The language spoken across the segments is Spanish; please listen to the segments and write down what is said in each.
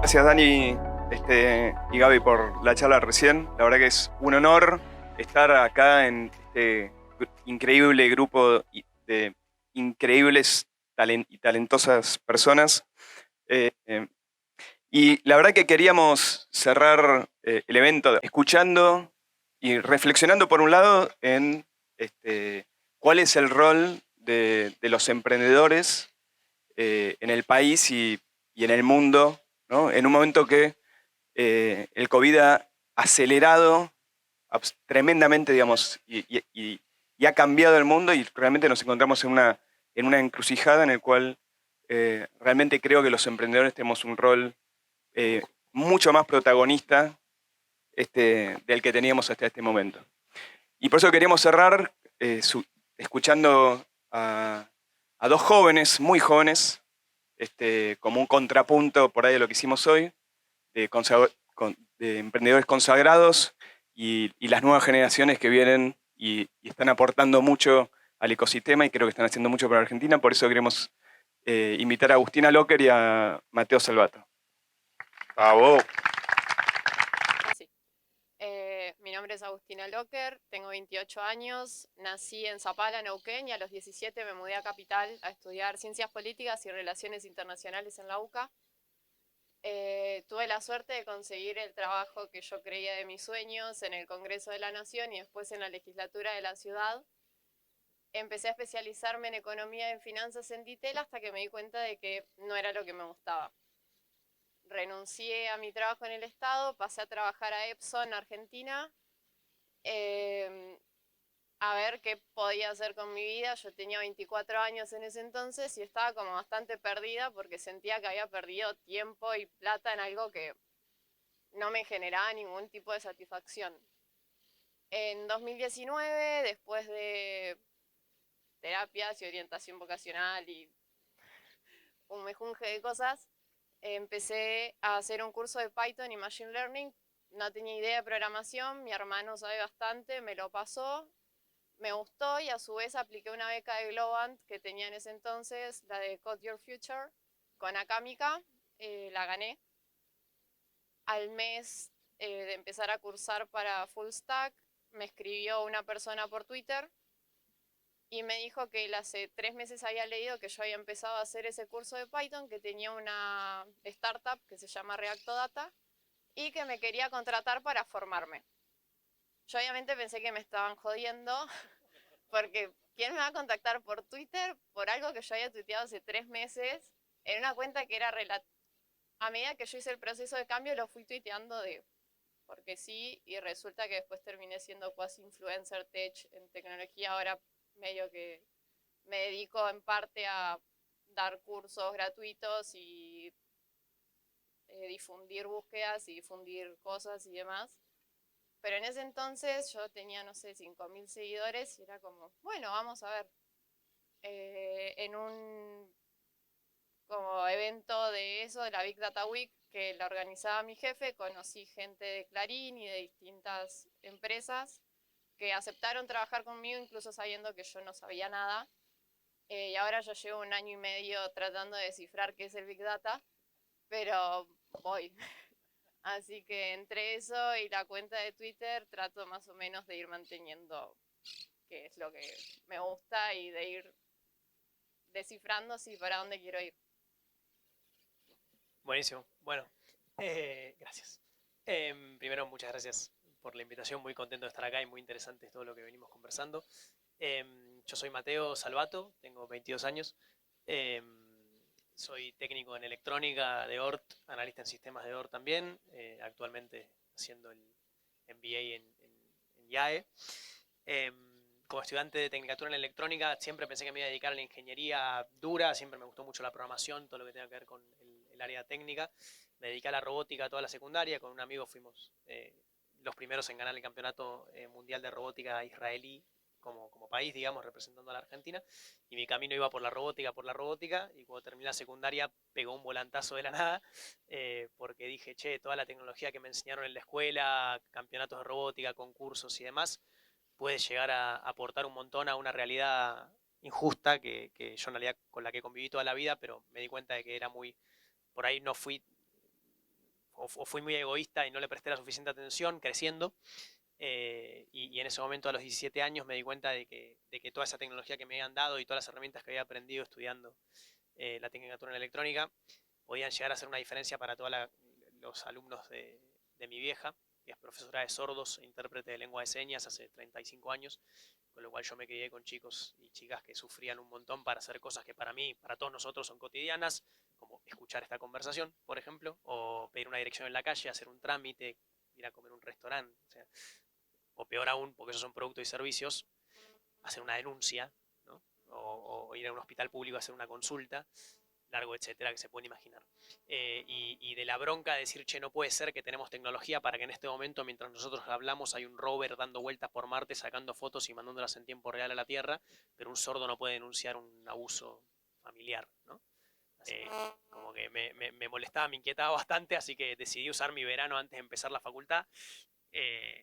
Gracias Dani y Gaby por la charla recién. La verdad que es un honor estar acá en este increíble grupo de increíbles y talentosas personas. Eh, eh, y la verdad que queríamos cerrar el evento escuchando y reflexionando por un lado en cuál es el rol de los emprendedores en el país y en el mundo, ¿no? En un momento que el COVID ha acelerado tremendamente, digamos, y ha cambiado el mundo y realmente nos encontramos en una encrucijada en el cual realmente creo que los emprendedores tenemos un rol eh, mucho más protagonista del que teníamos hasta este momento. Y por eso queríamos cerrar escuchando a dos jóvenes, muy jóvenes, como un contrapunto por ahí de lo que hicimos hoy, de emprendedores consagrados y las nuevas generaciones que vienen y están aportando mucho al ecosistema y creo que están haciendo mucho para Argentina. Por eso queremos invitar a Agustina Locker y a Mateo Salvato. ¡Bravo! Sí. Mi nombre es Agustina Locker, tengo 28 años, nací en Zapala, Neuquén, y a los 17 me mudé a Capital a estudiar Ciencias Políticas y Relaciones Internacionales en la UCA. Tuve la suerte de conseguir el trabajo que yo creía de mis sueños en el Congreso de la Nación y después en la legislatura de la ciudad. Empecé a especializarme en economía y en finanzas en Ditel hasta que me di cuenta de que no era lo que me gustaba. Renuncié a mi trabajo en el Estado, pasé a trabajar a Epson, Argentina, a ver qué podía hacer con mi vida. Yo tenía 24 años en ese entonces y estaba como bastante perdida porque sentía que había perdido tiempo y plata en algo que no me generaba ningún tipo de satisfacción. En 2019, después de terapias y orientación vocacional y un mejunje de cosas, empecé a hacer un curso de Python y Machine Learning. No tenía idea de programación, mi hermano sabe bastante, me lo pasó, me gustó y a su vez apliqué una beca de Globant que tenía en ese entonces, la de Code Your Future, con Acámica, la gané. Al mes de empezar a cursar para Full Stack, me escribió una persona por Twitter y me dijo que él hace 3 meses había leído que yo había empezado a hacer ese curso de Python, que tenía una startup que se llama Reactodata y que me quería contratar para formarme. Yo obviamente pensé que me estaban jodiendo, porque ¿quién me va a contactar por Twitter por algo que yo había tuiteado hace 3 meses en una cuenta que era a medida que yo hice el proceso de cambio lo fui tuiteando porque sí, y resulta que después terminé siendo quasi influencer tech en tecnología. Ahora medio que me dedico en parte a dar cursos gratuitos y difundir búsquedas y difundir cosas y demás. Pero en ese entonces yo tenía, no sé, 5.000 seguidores y era como, bueno, vamos a ver. En un como evento de eso, de la Big Data Week, que la organizaba mi jefe, conocí gente de Clarín y de distintas empresas que aceptaron trabajar conmigo, incluso sabiendo que yo no sabía nada. Y ahora ya llevo 1 año y medio tratando de descifrar qué es el Big Data, pero voy. Así que entre eso y la cuenta de Twitter trato más o menos de ir manteniendo qué es lo que me gusta y de ir descifrando si para dónde quiero ir. Buenísimo. Bueno, gracias. Primero, muchas gracias por la invitación. Muy contento de estar acá y muy interesante todo lo que venimos conversando. Yo soy Mateo Salvato, tengo 22 años. Soy técnico en electrónica de ORT, analista en sistemas de ORT también. Actualmente haciendo el MBA en IAE. Como estudiante de Tecnicatura en Electrónica siempre pensé que me iba a dedicar a la ingeniería dura, siempre me gustó mucho la programación, todo lo que tenga que ver con el área técnica. Me dediqué a la robótica toda la secundaria, con un amigo fuimos los primeros en ganar el campeonato mundial de robótica israelí como país, digamos, representando a la Argentina, y mi camino iba por la robótica, y cuando terminé la secundaria pegó un volantazo de la nada, porque dije, che, toda la tecnología que me enseñaron en la escuela, campeonatos de robótica, concursos y demás, puede llegar a aportar un montón a una realidad injusta que yo en realidad con la que conviví toda la vida, pero me di cuenta de que era muy, por ahí no o fui muy egoísta y no le presté la suficiente atención creciendo. Y en ese momento, a los 17 años, me di cuenta de que toda esa tecnología que me habían dado y todas las herramientas que había aprendido estudiando la tecnicatura en electrónica podían llegar a hacer una diferencia para todos los alumnos de mi vieja, que es profesora de sordos e intérprete de lengua de señas hace 35 años, con lo cual yo me crié con chicos y chicas que sufrían un montón para hacer cosas que para mí, para todos nosotros son cotidianas, como escuchar esta conversación, por ejemplo, o pedir una dirección en la calle, hacer un trámite, ir a comer a un restaurante, o peor aún, porque esos son productos y servicios, hacer una denuncia, ¿no? O ir a un hospital público a hacer una consulta, largo, etcétera, que se pueden imaginar. Y de la bronca de decir, che, no puede ser que tenemos tecnología para que en este momento, mientras nosotros hablamos, hay un rover dando vueltas por Marte, sacando fotos y mandándolas en tiempo real a la Tierra, pero un sordo no puede denunciar un abuso familiar, ¿no? Como que me molestaba, me inquietaba bastante, así que decidí usar mi verano antes de empezar la facultad,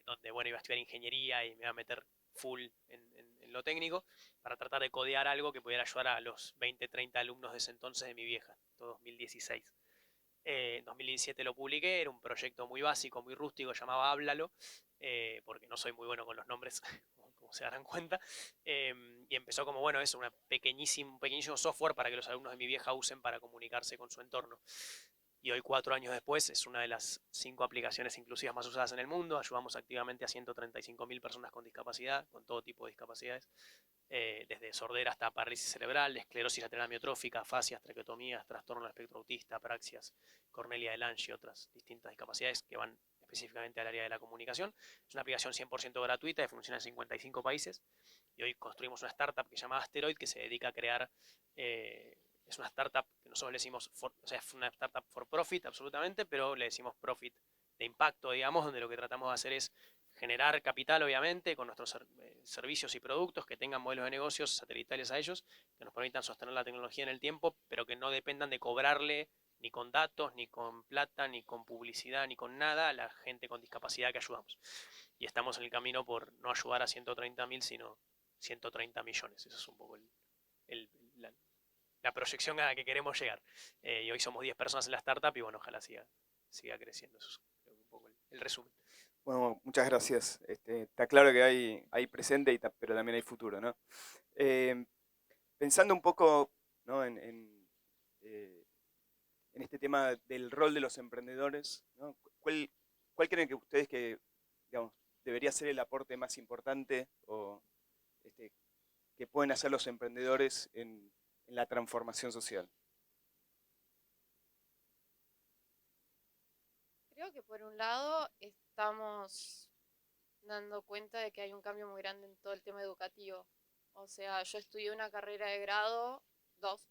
donde, bueno, iba a estudiar ingeniería y me iba a meter full en lo técnico, para tratar de codear algo que pudiera ayudar a los 20, 30 alumnos de ese entonces de mi vieja, todo 2016. En 2017 lo publiqué, era un proyecto muy básico, muy rústico, llamaba Háblalo, porque no soy muy bueno con los nombres, como se darán cuenta, y empezó como, bueno, es un pequeñísimo software para que los alumnos de mi vieja usen para comunicarse con su entorno. Y hoy, 4 años después, es una de las 5 aplicaciones inclusivas más usadas en el mundo. Ayudamos activamente a 135.000 personas con discapacidad, con todo tipo de discapacidades, desde sordera hasta parálisis cerebral, esclerosis lateral amiotrófica, afasias, traqueotomías, trastorno del espectro autista, apraxias, Cornelia de Lange y otras distintas discapacidades que van específicamente al área de la comunicación. Es una aplicación 100% gratuita que funciona en 55 países. Y hoy construimos una startup que se llama Asteroid, que se dedica a crear... es una startup que nosotros le decimos, o sea, es una startup for profit absolutamente, pero le decimos profit de impacto, digamos, donde lo que tratamos de hacer es generar capital, obviamente, con nuestros servicios y productos que tengan modelos de negocios satelitales a ellos, que nos permitan sostener la tecnología en el tiempo, pero que no dependan de cobrarle ni con datos, ni con plata, ni con publicidad, ni con nada a la gente con discapacidad que ayudamos. Y estamos en el camino por no ayudar a 130.000, sino 130 millones. Eso es un poco la proyección a la que queremos llegar. Y hoy somos 10 personas en la startup y bueno, ojalá siga creciendo. Eso es creo que un poco el resumen. Bueno, muchas gracias. Está claro que hay presente, pero también hay futuro, ¿no? Pensando un poco, ¿no? En este tema del rol de los emprendedores, ¿no? ¿Cuál creen que ustedes digamos, debería ser el aporte más importante o que pueden hacer los emprendedores en la transformación social? Creo que por un lado estamos dando cuenta de que hay un cambio muy grande en todo el tema educativo. O sea, yo estudié una carrera de grado, 2,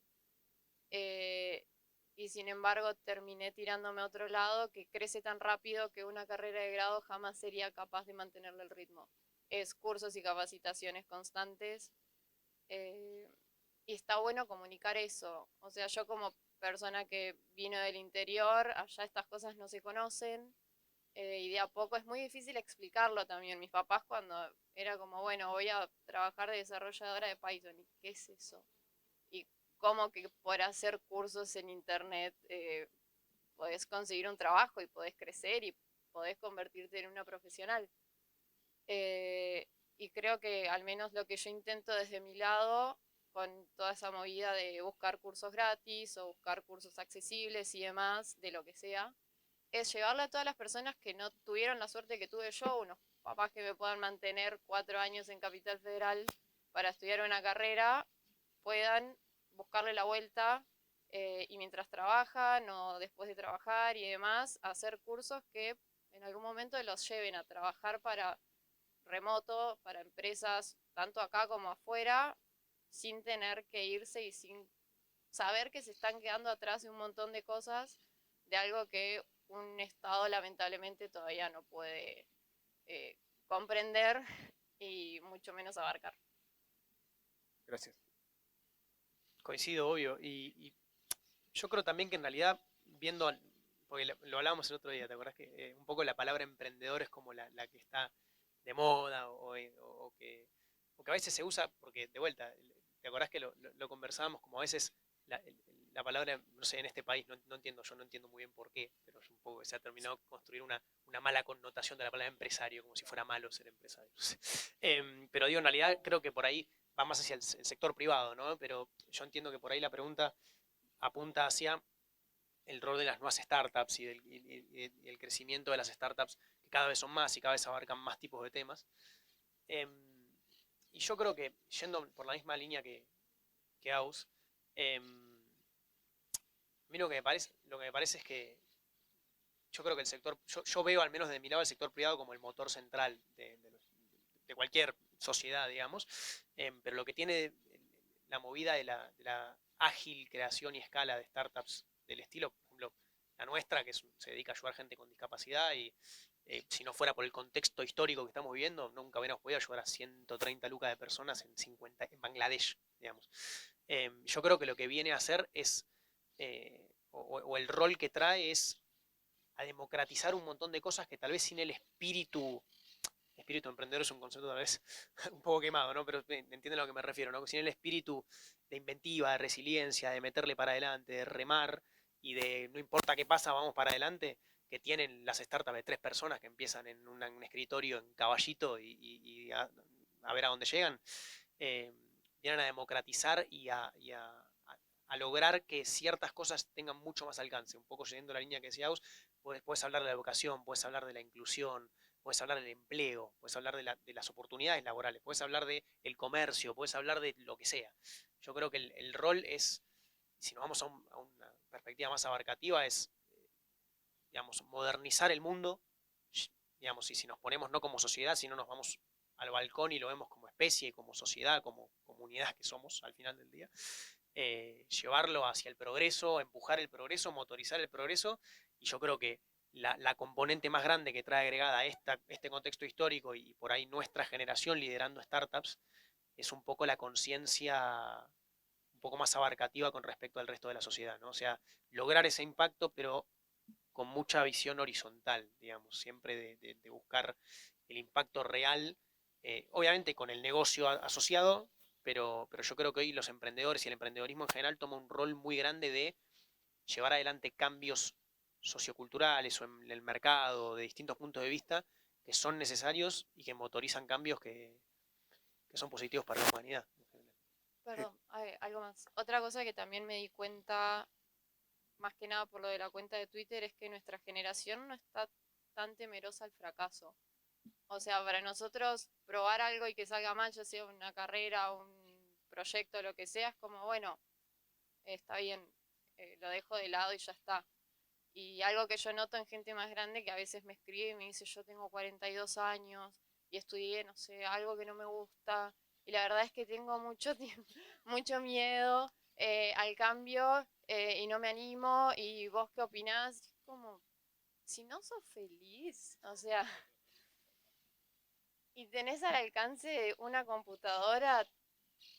eh, y sin embargo terminé tirándome a otro lado que crece tan rápido que una carrera de grado jamás sería capaz de mantenerle el ritmo. Es cursos y capacitaciones constantes, eh, y está bueno comunicar eso. O sea, yo como persona que vino del interior, allá estas cosas no se conocen, y de a poco es muy difícil explicarlo también. Mis papás cuando era como, bueno, voy a trabajar de desarrolladora de Python, ¿y qué es eso? Y cómo que por hacer cursos en internet podés conseguir un trabajo y podés crecer y podés convertirte en una profesional. Y creo que al menos lo que yo intento desde mi lado, con toda esa movida de buscar cursos gratis o buscar cursos accesibles y demás, de lo que sea, es llevarle a todas las personas que no tuvieron la suerte que tuve yo, unos papás que me puedan mantener 4 años en Capital Federal para estudiar una carrera, puedan buscarle la vuelta, y mientras trabajan o después de trabajar y demás, hacer cursos que en algún momento los lleven a trabajar para remoto, para empresas, tanto acá como afuera, sin tener que irse y sin saber que se están quedando atrás de un montón de cosas, de algo que un Estado lamentablemente todavía no puede comprender y mucho menos abarcar. Gracias. Coincido, obvio. Y yo creo también que en realidad, viendo, porque lo hablábamos el otro día, ¿te acordás que un poco la palabra emprendedor es como la que está de moda o que a veces se usa, porque de vuelta, ¿te acordás que lo conversábamos como a veces la palabra, no sé, en este país, no entiendo, yo no entiendo muy bien por qué, pero es un poco que se ha terminado de construir una mala connotación de la palabra empresario, como si fuera malo ser empresario. No sé. Pero digo, en realidad creo que por ahí va más hacia el sector privado, ¿no? Pero yo entiendo que por ahí la pregunta apunta hacia el rol de las nuevas startups y el crecimiento de las startups, que cada vez son más y cada vez abarcan más tipos de temas. Y yo creo que, yendo por la misma línea que Aus, a mí lo que me parece es que yo creo que el sector, yo veo al menos de mi lado el sector privado como el motor central de cualquier sociedad, digamos, pero lo que tiene la movida de la ágil creación y escala de startups del estilo, por ejemplo, la nuestra, que se dedica a ayudar a gente con discapacidad y si no fuera por el contexto histórico que estamos viviendo, nunca hubiéramos podido ayudar a 130 lucas de personas en Bangladesh, digamos. Yo creo que lo que viene a hacer es, o el rol que trae es a democratizar un montón de cosas que tal vez sin el espíritu emprendedor es un concepto tal vez un poco quemado, ¿no? Pero entienden a lo que me refiero, ¿no? Sin el espíritu de inventiva, de resiliencia, de meterle para adelante, de remar y de no importa qué pasa, vamos para adelante, que tienen las startups de 3 personas que empiezan en un escritorio en Caballito y a ver a dónde llegan, eh, vienen a democratizar a lograr que ciertas cosas tengan mucho más alcance. Un poco siguiendo la línea que decía Aus, puedes hablar de la educación, puedes hablar de la inclusión, puedes hablar del empleo, puedes hablar de las oportunidades laborales, puedes hablar del comercio, puedes hablar de lo que sea. Yo creo que el rol es, si nos vamos a una perspectiva más abarcativa, es, digamos, modernizar el mundo, digamos, y si nos ponemos no como sociedad, sino nos vamos al balcón y lo vemos como especie, como sociedad, como comunidad que somos al final del día, llevarlo hacia el progreso, empujar el progreso, motorizar el progreso, y yo creo que la componente más grande que trae agregada este contexto histórico y por ahí nuestra generación liderando startups es un poco la conciencia un poco más abarcativa con respecto al resto de la sociedad, ¿no? O sea, lograr ese impacto, pero con mucha visión horizontal, digamos, siempre de buscar el impacto real, obviamente con el negocio asociado, pero yo creo que hoy los emprendedores y el emprendedorismo en general toma un rol muy grande de llevar adelante cambios socioculturales o en el mercado de distintos puntos de vista que son necesarios y que motorizan cambios que son positivos para la humanidad. Perdón, algo más. Otra cosa que también me di cuenta, más que nada por lo de la cuenta de Twitter, es que nuestra generación no está tan temerosa al fracaso. O sea, para nosotros probar algo y que salga mal, ya sea una carrera, un proyecto, lo que sea, es como, bueno, está bien, lo dejo de lado y ya está. Y algo que yo noto en gente más grande que a veces me escribe y me dice, yo tengo 42 años y estudié, no sé, algo que no me gusta. Y la verdad es que tengo mucho tiempo, mucho miedo al cambio y no me animo. ¿Y vos qué opinás? Es como, si no sos feliz, o sea, y tenés al alcance de una computadora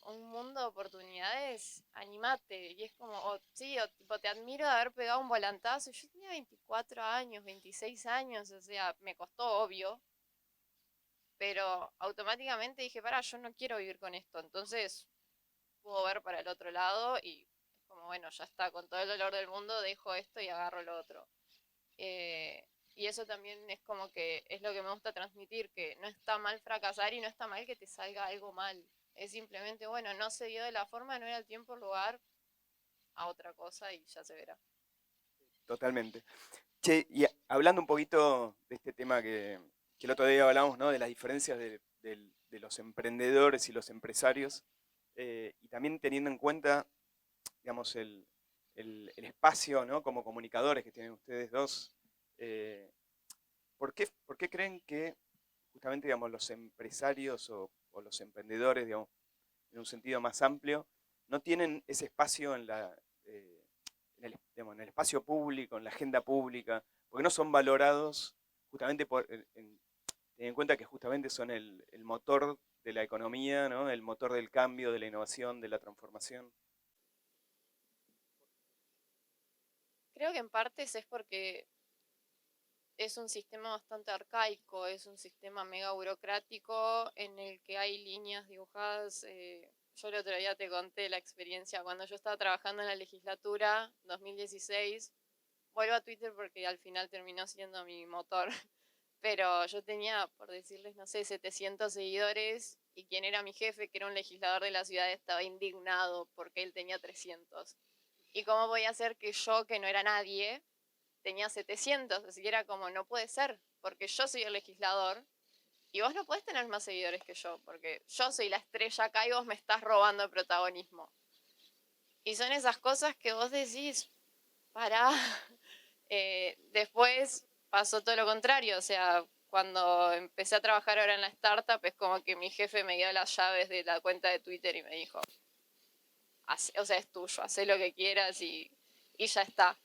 un mundo de oportunidades, animate. Y es como, sí, o tipo, te admiro de haber pegado un volantazo. Yo tenía 24 años, 26 años, o sea, me costó obvio, pero automáticamente dije, para, yo no quiero vivir con esto. Entonces puedo ver para el otro lado y es como, bueno, ya está, con todo el dolor del mundo dejo esto y agarro lo otro. Y eso también es como que es lo que me gusta transmitir, que no está mal fracasar y no está mal que te salga algo mal. Es simplemente, bueno, no se dio de la forma, no era el tiempo, el lugar, a otra cosa y ya se verá. Totalmente. Che, y hablando un poquito de este tema que el otro día hablamos, ¿no? De las diferencias de los emprendedores y los empresarios, y también teniendo en cuenta, digamos, el espacio, ¿no? Como comunicadores que tienen ustedes dos, eh, por qué creen que justamente, digamos, los empresarios o los emprendedores, digamos, en un sentido más amplio, no tienen ese espacio digamos, en el espacio público, en la agenda pública, porque no son valorados justamente ten en cuenta que justamente son el motor de la economía, ¿no? El motor del cambio, de la innovación, de la transformación. Creo que en partes es porque es un sistema bastante arcaico, es un sistema mega burocrático en el que hay líneas dibujadas yo el otro día te conté la experiencia. Cuando yo estaba trabajando en la legislatura, 2016, vuelvo a Twitter porque al final terminó siendo mi motor. Pero yo tenía, por decirles, no sé, 700 seguidores y quien era mi jefe, que era un legislador de la ciudad, estaba indignado porque él tenía 300. ¿Y cómo voy a hacer que yo, que no era nadie, tenía 700? Así que era como, no puede ser, porque yo soy el legislador y vos no podés tener más seguidores que yo, porque yo soy la estrella acá y vos me estás robando el protagonismo. Y son esas cosas que vos decís, pará. Después pasó todo lo contrario, o sea, cuando empecé a trabajar ahora en la startup es como que mi jefe me dio las llaves de la cuenta de Twitter y me dijo, o sea, es tuyo, haz lo que quieras y ya está.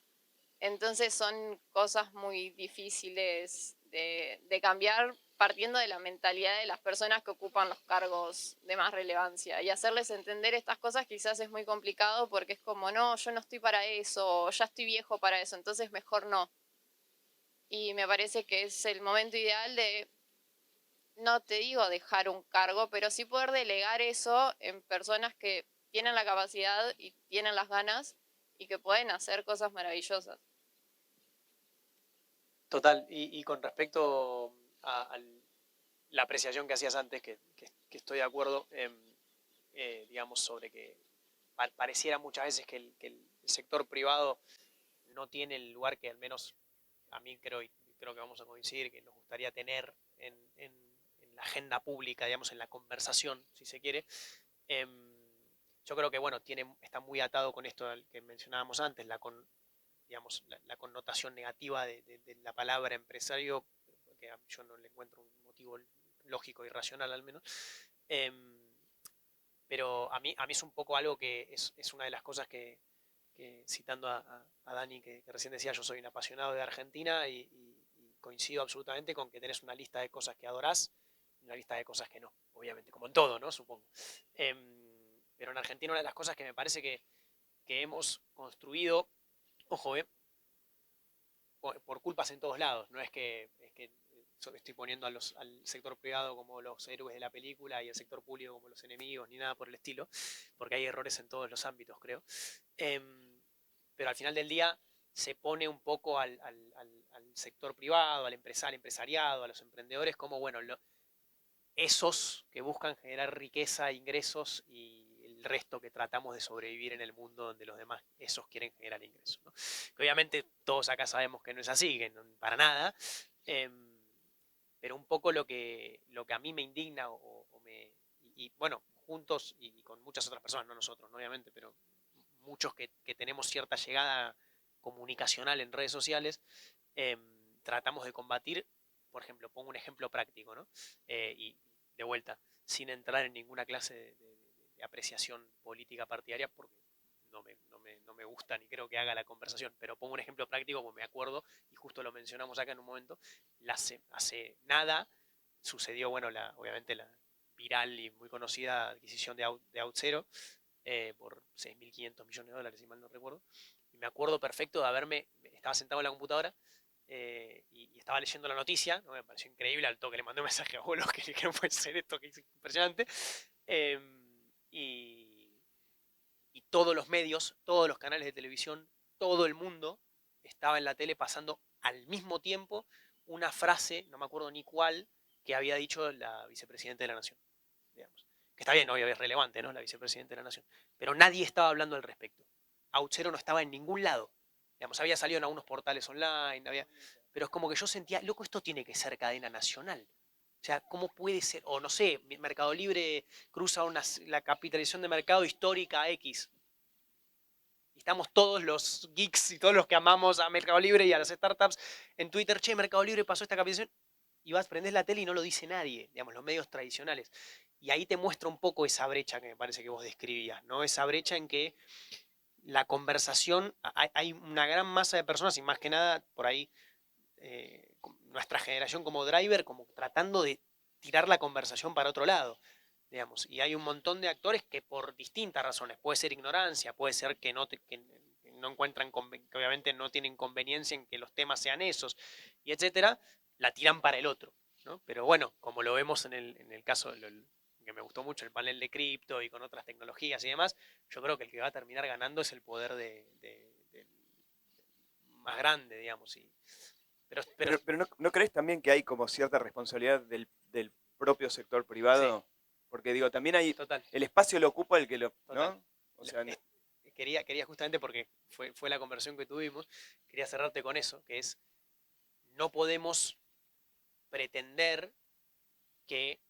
Entonces son cosas muy difíciles de cambiar partiendo de la mentalidad de las personas que ocupan los cargos de más relevancia. Y hacerles entender estas cosas quizás es muy complicado porque es como, no, yo no estoy para eso, o ya estoy viejo para eso, entonces mejor no. Y me parece que es el momento ideal de, no te digo dejar un cargo, pero sí poder delegar eso en personas que tienen la capacidad y tienen las ganas y que pueden hacer cosas maravillosas. Total, y con respecto a la apreciación que hacías antes, que estoy de acuerdo, digamos, sobre que pareciera muchas veces que el sector privado no tiene el lugar que al menos a mí creo que vamos a coincidir, que nos gustaría tener en la agenda pública, digamos, en la conversación, si se quiere. Yo creo que, bueno, está muy atado con esto que mencionábamos antes, digamos, la connotación negativa de la palabra empresario, que yo no le encuentro un motivo lógico y racional al menos. Pero a mí es un poco algo que es una de las cosas que citando a Dani, que recién decía, yo soy un apasionado de Argentina y coincido absolutamente con que tenés una lista de cosas que adorás y una lista de cosas que no, obviamente, como en todo, ¿no? Supongo. Pero en Argentina una de las cosas que me parece que hemos construido, ojo, por culpas en todos lados, no es que estoy poniendo al sector privado como los héroes de la película y al sector público como los enemigos, ni nada por el estilo, porque hay errores en todos los ámbitos, creo. Pero al final del día se pone un poco al sector privado, al empresariado, a los emprendedores como, bueno, esos que buscan generar riqueza, ingresos y el resto que tratamos de sobrevivir en el mundo donde los demás, esos quieren generar ingresos, ¿no? Que obviamente todos acá sabemos que no es así, que no, para nada, pero un poco lo que a mí me indigna y bueno, juntos y con muchas otras personas, no nosotros, ¿no? Obviamente, pero muchos que tenemos cierta llegada comunicacional en redes sociales, tratamos de combatir, por ejemplo, pongo un ejemplo práctico, ¿no? Y de vuelta, sin entrar en ninguna clase de apreciación política partidaria, porque no me gusta ni creo que haga la conversación, pero pongo un ejemplo práctico, como me acuerdo, y justo lo mencionamos acá en un momento, hace nada sucedió, bueno, obviamente la viral y muy conocida adquisición de OutZero, por $6.500 millones, si mal no recuerdo. Y me acuerdo perfecto de estaba sentado en la computadora y estaba leyendo la noticia, ¿no? Me pareció increíble, al toque le mandé un mensaje a Bolos que no puede ser esto, que es impresionante. Y todos los medios, todos los canales de televisión, todo el mundo estaba en la tele pasando al mismo tiempo una frase, no me acuerdo ni cuál, que había dicho la vicepresidenta de la Nación, digamos. Que está bien, obviamente es relevante, ¿no? La vicepresidenta de la Nación. Pero nadie estaba hablando al respecto. OutZero no estaba en ningún lado. Digamos, había salido en algunos portales online, pero es como que yo sentía, loco, esto tiene que ser cadena nacional. O sea, ¿cómo puede ser? O no sé, Mercado Libre cruza la capitalización de mercado histórica X. Y estamos todos los geeks y todos los que amamos a Mercado Libre y a las startups en Twitter, che, Mercado Libre pasó esta capitalización. Y prendés la tele y no lo dice nadie, digamos, los medios tradicionales. Y ahí te muestra un poco esa brecha que me parece que vos describías, ¿no? Esa brecha en que la conversación, hay una gran masa de personas y más que nada por ahí nuestra generación como driver, como tratando de tirar la conversación para otro lado, digamos. Y hay un montón de actores que por distintas razones, puede ser ignorancia, puede ser que no encuentran, que obviamente no tienen conveniencia en que los temas sean esos, y etcétera, la tiran para el otro, ¿no? Pero bueno, como lo vemos en el caso que me gustó mucho, el panel de cripto y con otras tecnologías y demás, yo creo que el que va a terminar ganando es el poder más grande, digamos. Pero Pero ¿no crees también que hay como cierta responsabilidad del propio sector sí, privado? Porque digo, también hay, total, el espacio lo ocupa el que lo, total. ¿no? O sea, Quería justamente porque fue la conversación que tuvimos, quería cerrarte con eso, que es, no podemos pretender que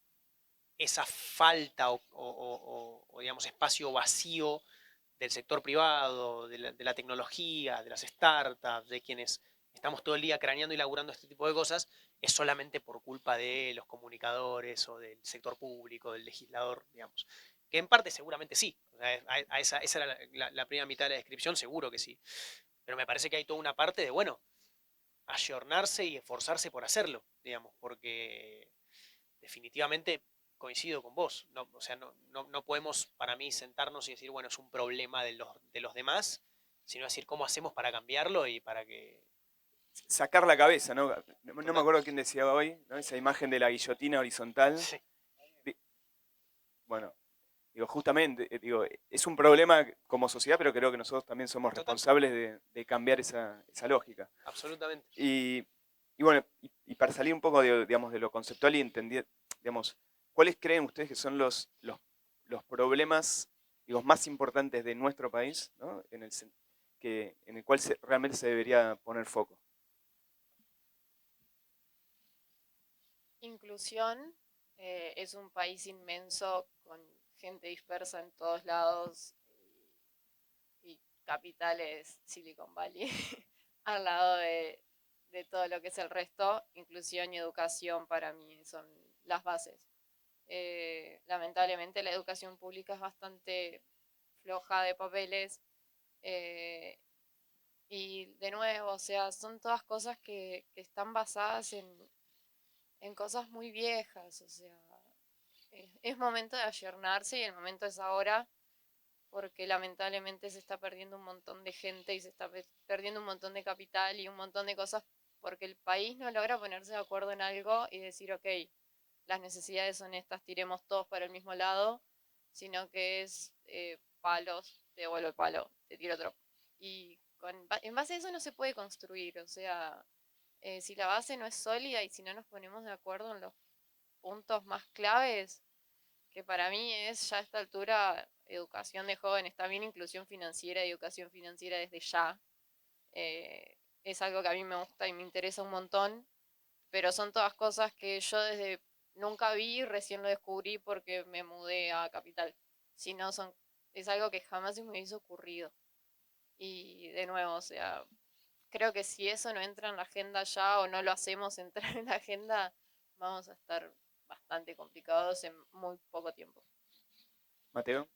esa falta o, digamos, espacio vacío del sector privado, de la tecnología, de las startups, de quienes estamos todo el día craneando y laburando este tipo de cosas, es solamente por culpa de los comunicadores o del sector público, del legislador, digamos. Que en parte seguramente sí. O sea, esa era la primera mitad de la descripción, seguro que sí. Pero me parece que hay toda una parte de, bueno, ayornarse y esforzarse por hacerlo, digamos, porque definitivamente coincido con vos. No, o sea, no podemos para mí sentarnos y decir, bueno, es un problema de los demás, sino decir cómo hacemos para cambiarlo y para que... sacar la cabeza, ¿no? No me Total. acuerdo quién decía hoy, ¿no? Esa imagen de la guillotina horizontal. Sí, Di- Bueno, digo, justamente, digo, es un problema como sociedad, pero creo que nosotros también somos total, responsables de cambiar esa lógica. absolutamente. Y bueno, y para salir un poco digamos, de lo conceptual y entender, digamos, ¿cuáles creen ustedes que son los problemas, digo, más importantes de nuestro país, ¿no? En el cual realmente se debería poner foco? Inclusión, es un país inmenso con gente dispersa en todos lados y capitales Silicon Valley al lado de todo lo que es el resto. Inclusión y educación para mí son las bases. Lamentablemente la educación pública es bastante floja de papeles, eh, y de nuevo, o sea, son todas cosas que están basadas en cosas muy viejas, o sea, es momento de ayornarse y el momento es ahora porque lamentablemente se está perdiendo un montón de gente y se está perdiendo un montón de capital y un montón de cosas porque el país no logra ponerse de acuerdo en algo y decir, ok, las necesidades son estas, tiremos todos para el mismo lado, sino que es palos, te devuelvo el palo, te tiro otro. Y en base a eso no se puede construir, o sea, si la base no es sólida y si no nos ponemos de acuerdo en los puntos más claves, que para mí es ya a esta altura educación de jóvenes, también inclusión financiera y educación financiera desde ya. Es algo que a mí me gusta y me interesa un montón, pero son todas cosas que yo desde nunca vi, recién lo descubrí porque me mudé a Capital. Si no, es algo que jamás se me hubiese ocurrido. Y de nuevo, o sea, creo que si eso no entra en la agenda ya o no lo hacemos entrar en la agenda, vamos a estar bastante complicados en muy poco tiempo. Mateo.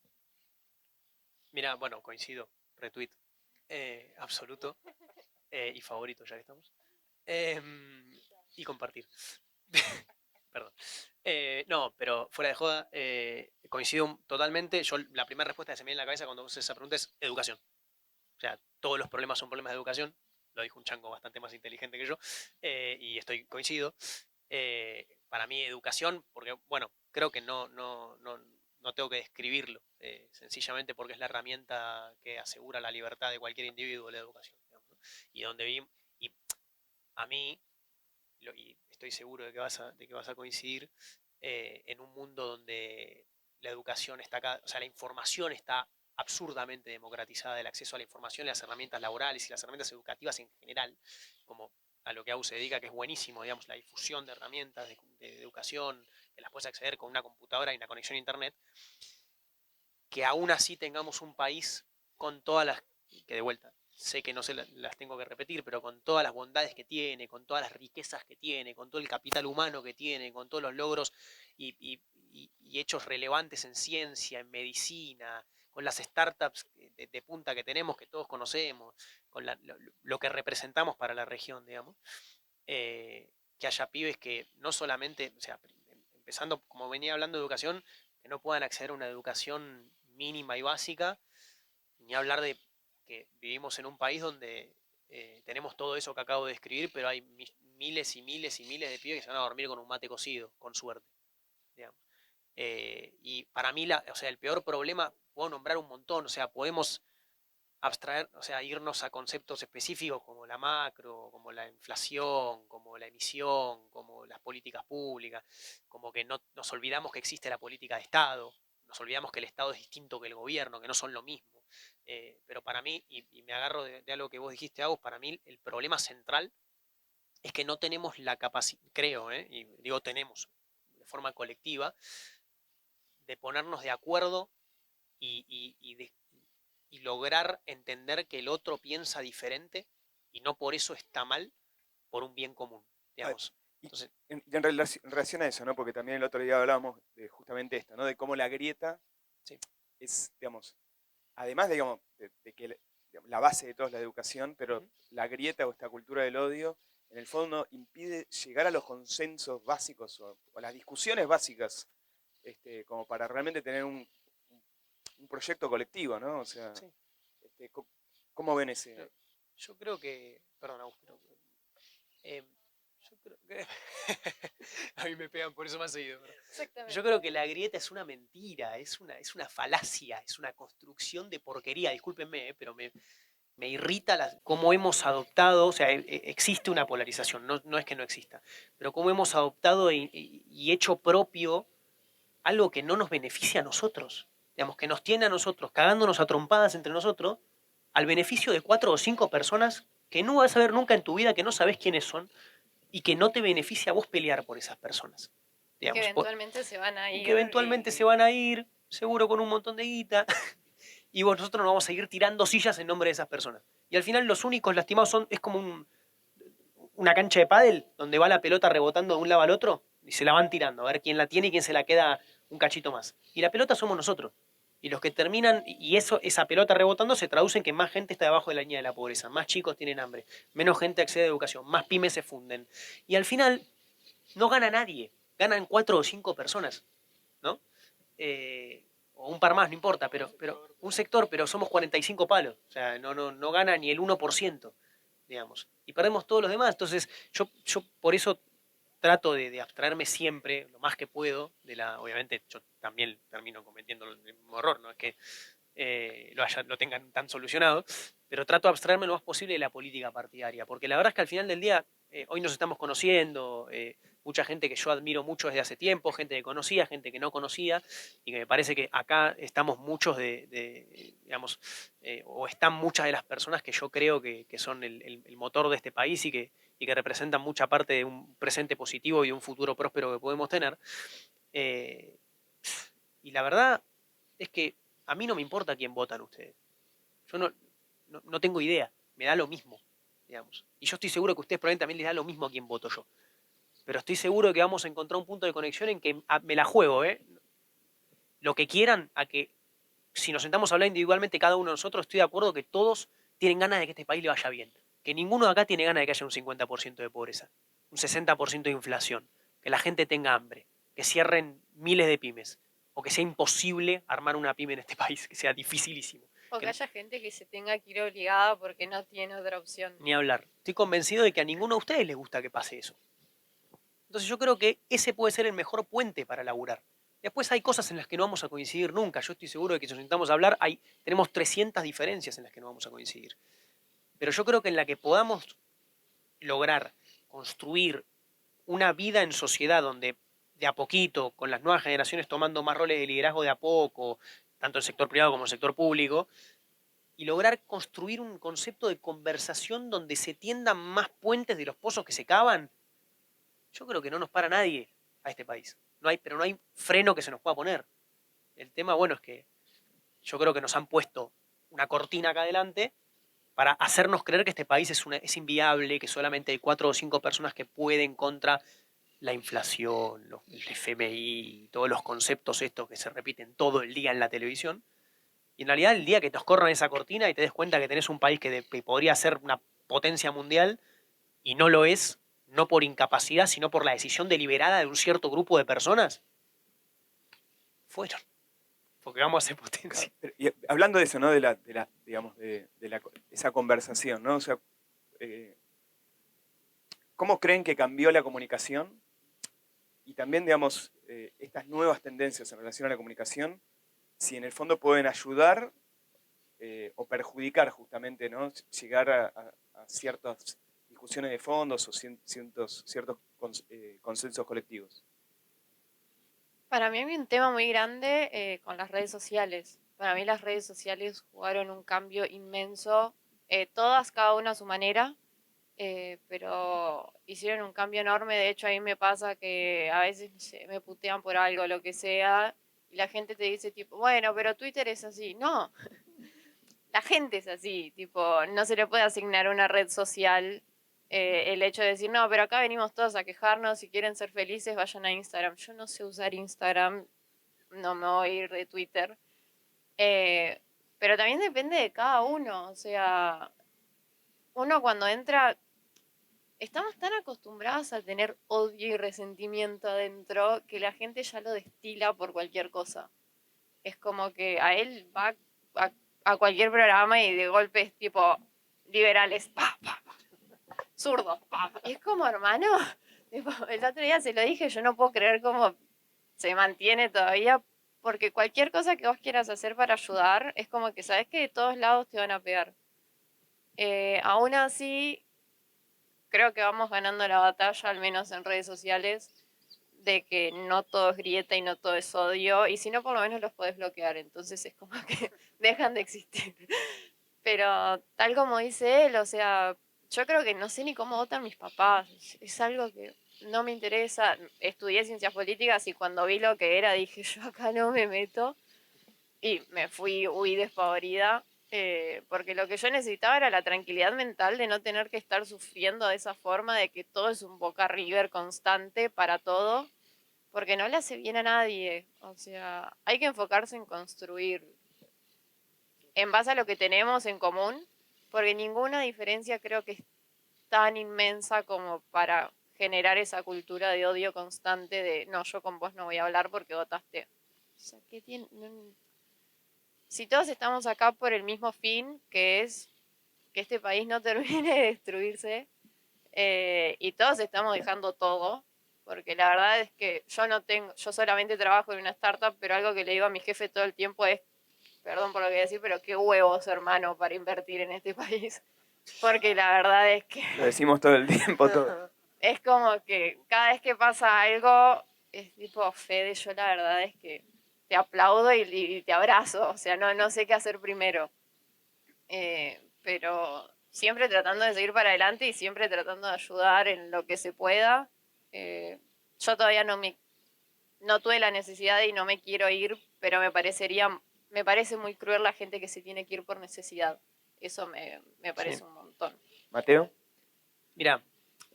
Mira, bueno, coincido, retweet, absoluto, y favorito ya que estamos. Y compartir. Perdón. No, pero fuera de joda, coincido totalmente. Yo, la primera respuesta que se me viene en la cabeza cuando haces esa pregunta es educación. O sea, todos los problemas son problemas de educación. Lo dijo un chango bastante más inteligente que yo. Y coincido. Para mí, educación, porque, bueno, creo que no tengo que describirlo. Sencillamente porque es la herramienta que asegura la libertad de cualquier individuo, la educación. Digamos, ¿no? Y donde vi, y a mí, y estoy seguro de que vas a coincidir, en un mundo donde la educación está acá, o sea, la información está absurdamente democratizada, el acceso a la información, las herramientas laborales y las herramientas educativas en general, como a lo que AU se dedica, que es buenísimo, digamos, la difusión de herramientas de educación, que las puedes acceder con una computadora y una conexión a internet, que aún así tengamos un país con todas las, que de vuelta, sé que no se las tengo que repetir, pero con todas las bondades que tiene, con todas las riquezas que tiene, con todo el capital humano que tiene, con todos los logros y hechos relevantes en ciencia, en medicina, con las startups de punta que tenemos, que todos conocemos, con lo que representamos para la región, digamos, que haya pibes que no solamente, o sea, empezando, como venía hablando de educación, que no puedan acceder a una educación mínima y básica, ni hablar de que vivimos en un país donde tenemos todo eso que acabo de describir, pero hay miles y miles y miles de pibes que se van a dormir con un mate cocido, con suerte, digamos. Y para mí, o sea, el peor problema, puedo nombrar un montón, o sea, podemos abstraer, o sea, irnos a conceptos específicos como la macro, como la inflación, como la emisión, como las políticas públicas, como que no, nos olvidamos que existe la política de Estado, nos olvidamos que el Estado es distinto que el gobierno, que no son lo mismo. Pero para mí, y me agarro de algo que vos dijiste, Agus, para mí el problema central es que no tenemos la capacidad, creo, y digo tenemos, de forma colectiva, de ponernos de acuerdo y lograr entender que el otro piensa diferente y no por eso está mal, por un bien común, Ah, digamos. y Entonces, en relación a eso, ¿no? Porque también el otro día hablábamos de justamente esto, ¿no? De cómo la grieta sí, es, digamos, además, digamos, de que digamos, la base de todo es la educación, pero ujú, la grieta o esta cultura del odio, en el fondo impide llegar a los consensos básicos o a las discusiones básicas, como para realmente tener un proyecto colectivo, ¿no? O sea, sí. ¿cómo ven Pero ese? yo creo que, perdón, Agustín, eh, yo creo que a mí me pegan por eso más seguido. Pero yo Exactamente. creo que la grieta es una mentira, es una falacia, es una construcción de porquería. Discúlpenme, pero me irrita cómo hemos adoptado, o sea, existe una polarización, no, no es que no exista, pero cómo hemos adoptado y hecho propio algo que no nos beneficia a nosotros, digamos, que nos tiene a nosotros cagándonos a trompadas entre nosotros, al beneficio de 4 o 5 personas que no vas a ver nunca en tu vida, que no sabes quiénes son y que no te beneficia a vos pelear por esas personas, Y que digamos, eventualmente se van a y que ir. eventualmente se van a ir, seguro con un montón de guita, y nosotros nos vamos a seguir tirando sillas en nombre de esas personas. Y al final los únicos lastimados es como una cancha de pádel donde va la pelota rebotando de un lado al otro y se la van tirando, a ver quién la tiene y quién se la queda un cachito más. Y la pelota somos nosotros. Y los que terminan, y esa pelota rebotando se traduce en que más gente está debajo de la línea de la pobreza, más chicos tienen hambre, menos gente accede a educación, más pymes se funden. Y al final no gana nadie, ganan 4 o 5 personas, ¿no? O un par más, no importa, pero un sector, pero somos 45 palos, o sea, no gana ni el 1%, digamos, y perdemos todos los demás. Entonces, yo por eso trato de abstraerme siempre, lo más que puedo, obviamente yo también termino cometiendo el mismo error, no es que lo tengan tan solucionado, pero trato de abstraerme lo más posible de la política partidaria, porque la verdad es que al final del día, hoy nos estamos conociendo, mucha gente que yo admiro mucho desde hace tiempo, gente que conocía, gente que no conocía, y que me parece que acá estamos muchos digamos, o están muchas de las personas que yo creo que son el motor de este país y que representan mucha parte de un presente positivo y de un futuro próspero que podemos tener. Eh, y la verdad es que a mí no me importa quién votan ustedes. Yo no tengo idea, me da lo mismo, digamos. Y yo estoy seguro que a ustedes probablemente también les da lo mismo a quién voto yo. Pero estoy seguro de que vamos a encontrar un punto de conexión en que me la juego, ¿eh? Lo que quieran, a que si nos sentamos a hablar individualmente cada uno de nosotros, estoy de acuerdo que todos tienen ganas de que este país le vaya bien. Que ninguno de acá tiene ganas de que haya un 50% de pobreza, un 60% de inflación, que la gente tenga hambre, que cierren miles de pymes, o que sea imposible armar una pyme en este país, que sea dificilísimo. O que Que haya gente que se tenga que ir obligada porque no tiene otra opción. Ni hablar. Estoy convencido de que a ninguno de ustedes les gusta que pase eso. Entonces yo creo que ese puede ser el mejor puente para laburar. Después hay cosas en las que no vamos a coincidir nunca. Yo estoy seguro de que si nos sentamos a hablar, tenemos 300 diferencias en las que no vamos a coincidir. Pero yo creo que en la que podamos lograr construir una vida en sociedad donde de a poquito, con las nuevas generaciones tomando más roles de liderazgo de a poco, tanto el sector privado como el sector público, y lograr construir un concepto de conversación donde se tiendan más puentes de los pozos que se cavan, yo creo que no nos para nadie a este país. Pero no hay freno que se nos pueda poner. El tema, bueno, es que yo creo que nos han puesto una cortina acá adelante para hacernos creer que este país es inviable, que solamente hay 4 o 5 personas que pueden contra la inflación, el FMI, todos los conceptos estos que se repiten todo el día en la televisión. Y en realidad el día que te corran esa cortina y te des cuenta que tenés un país que podría ser una potencia mundial y no lo es, no por incapacidad, sino por la decisión deliberada de un cierto grupo de personas, fueron. Porque vamos a ser potencia. Y hablando de eso, ¿no? Digamos, esa conversación, ¿no? O sea, ¿cómo creen que cambió la comunicación? Y también, digamos, estas nuevas tendencias en relación a la comunicación, si en el fondo pueden ayudar o perjudicar justamente, ¿no? Llegar a ciertas discusiones de fondos o ciertos consensos colectivos. Para mí hay un tema muy grande con las redes sociales. Para mí las redes sociales jugaron un cambio inmenso, todas, cada una a su manera, pero hicieron un cambio enorme. De hecho, a mí me pasa que a veces no sé, me putean por algo, lo que sea, y la gente te dice tipo, bueno, pero Twitter es así. No, la gente es así, tipo, no se le puede asignar una red social el hecho de decir, no, pero acá venimos todos a quejarnos, si quieren ser felices vayan a Instagram. Yo no sé usar Instagram, no me voy a ir de Twitter. Eh, pero también depende de cada uno, o sea, uno cuando entra, estamos tan acostumbrados a tener odio y resentimiento adentro que la gente ya lo destila por cualquier cosa. Es como que a él va a cualquier programa y de golpe es tipo liberales, pa, pa, pa, zurdos, pa, pa. Y es como, hermano, tipo, el otro día se lo dije, yo no puedo creer cómo se mantiene todavía, porque cualquier cosa que vos quieras hacer para ayudar, es como que sabes que de todos lados te van a pegar. Aún así, creo que vamos ganando la batalla, al menos en redes sociales, de que no todo es grieta y no todo es odio, y si no, por lo menos los podés bloquear, entonces es como que dejan de existir. Pero tal como dice él, o sea, yo creo que no sé ni cómo votan mis papás, es algo que no me interesa. Estudié ciencias políticas y cuando vi lo que era dije, yo acá no me meto, y me huí despavorida. Porque lo que yo necesitaba era la tranquilidad mental de no tener que estar sufriendo de esa forma, de que todo es un Boca River constante para todo, porque no le hace bien a nadie. O sea, hay que enfocarse en construir en base a lo que tenemos en común, porque ninguna diferencia creo que es tan inmensa como para generar esa cultura de odio constante de no, yo con vos no voy a hablar porque votaste. O sea, ¿qué tiene? Si todos estamos acá por el mismo fin, que es que este país no termine de destruirse, y todos estamos dejando todo, porque la verdad es que yo solamente trabajo en una startup, pero algo que le digo a mi jefe todo el tiempo es, perdón por lo que voy a decir, pero qué huevos, hermano, para invertir en este país. Porque la verdad es que Lo decimos todo el tiempo, todo. es como que cada vez que pasa algo, es tipo, Fede, yo la verdad es que te aplaudo y te abrazo, o sea, no sé qué hacer primero. Pero siempre tratando de seguir para adelante y siempre tratando de ayudar en lo que se pueda. Yo todavía no tuve la necesidad y no me quiero ir, pero me parece muy cruel la gente que se tiene que ir por necesidad. Eso me parece Sí. un montón. Mateo. Mira,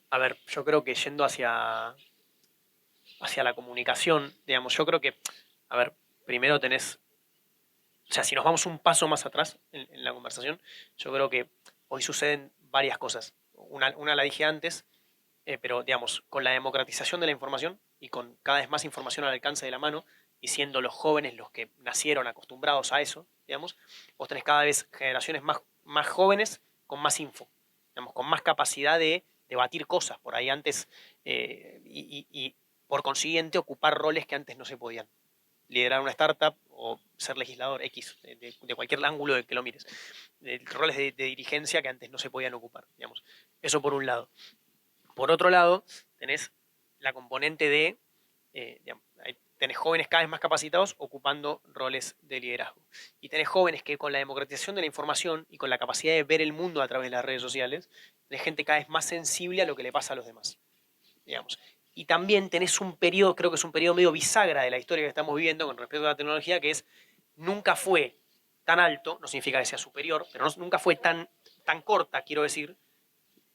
a ver, yo creo que yendo hacia la comunicación, digamos, yo creo que, a ver, primero tenés, o sea, si nos vamos un paso más atrás en la conversación, yo creo que hoy suceden varias cosas. Una la dije antes, pero digamos, con la democratización de la información y con cada vez más información al alcance de la mano, y siendo los jóvenes los que nacieron acostumbrados a eso, digamos, vos tenés cada vez generaciones más jóvenes con más info, digamos, con más capacidad de debatir cosas. Por ahí antes, y por consiguiente ocupar roles que antes no se podían. Liderar una startup o ser legislador X, de cualquier ángulo de que lo mires. Roles de dirigencia que antes no se podían ocupar, digamos. Eso por un lado. Por otro lado, tenés la componente de, digamos, tenés jóvenes cada vez más capacitados ocupando roles de liderazgo. Y tenés jóvenes que con la democratización de la información y con la capacidad de ver el mundo a través de las redes sociales, tenés gente cada vez más sensible a lo que le pasa a los demás, digamos. Y también tenés un periodo, creo que es un periodo medio bisagra de la historia que estamos viviendo con respecto a la tecnología, que es, nunca fue tan alto, no significa que sea superior, pero nunca fue tan corta, quiero decir,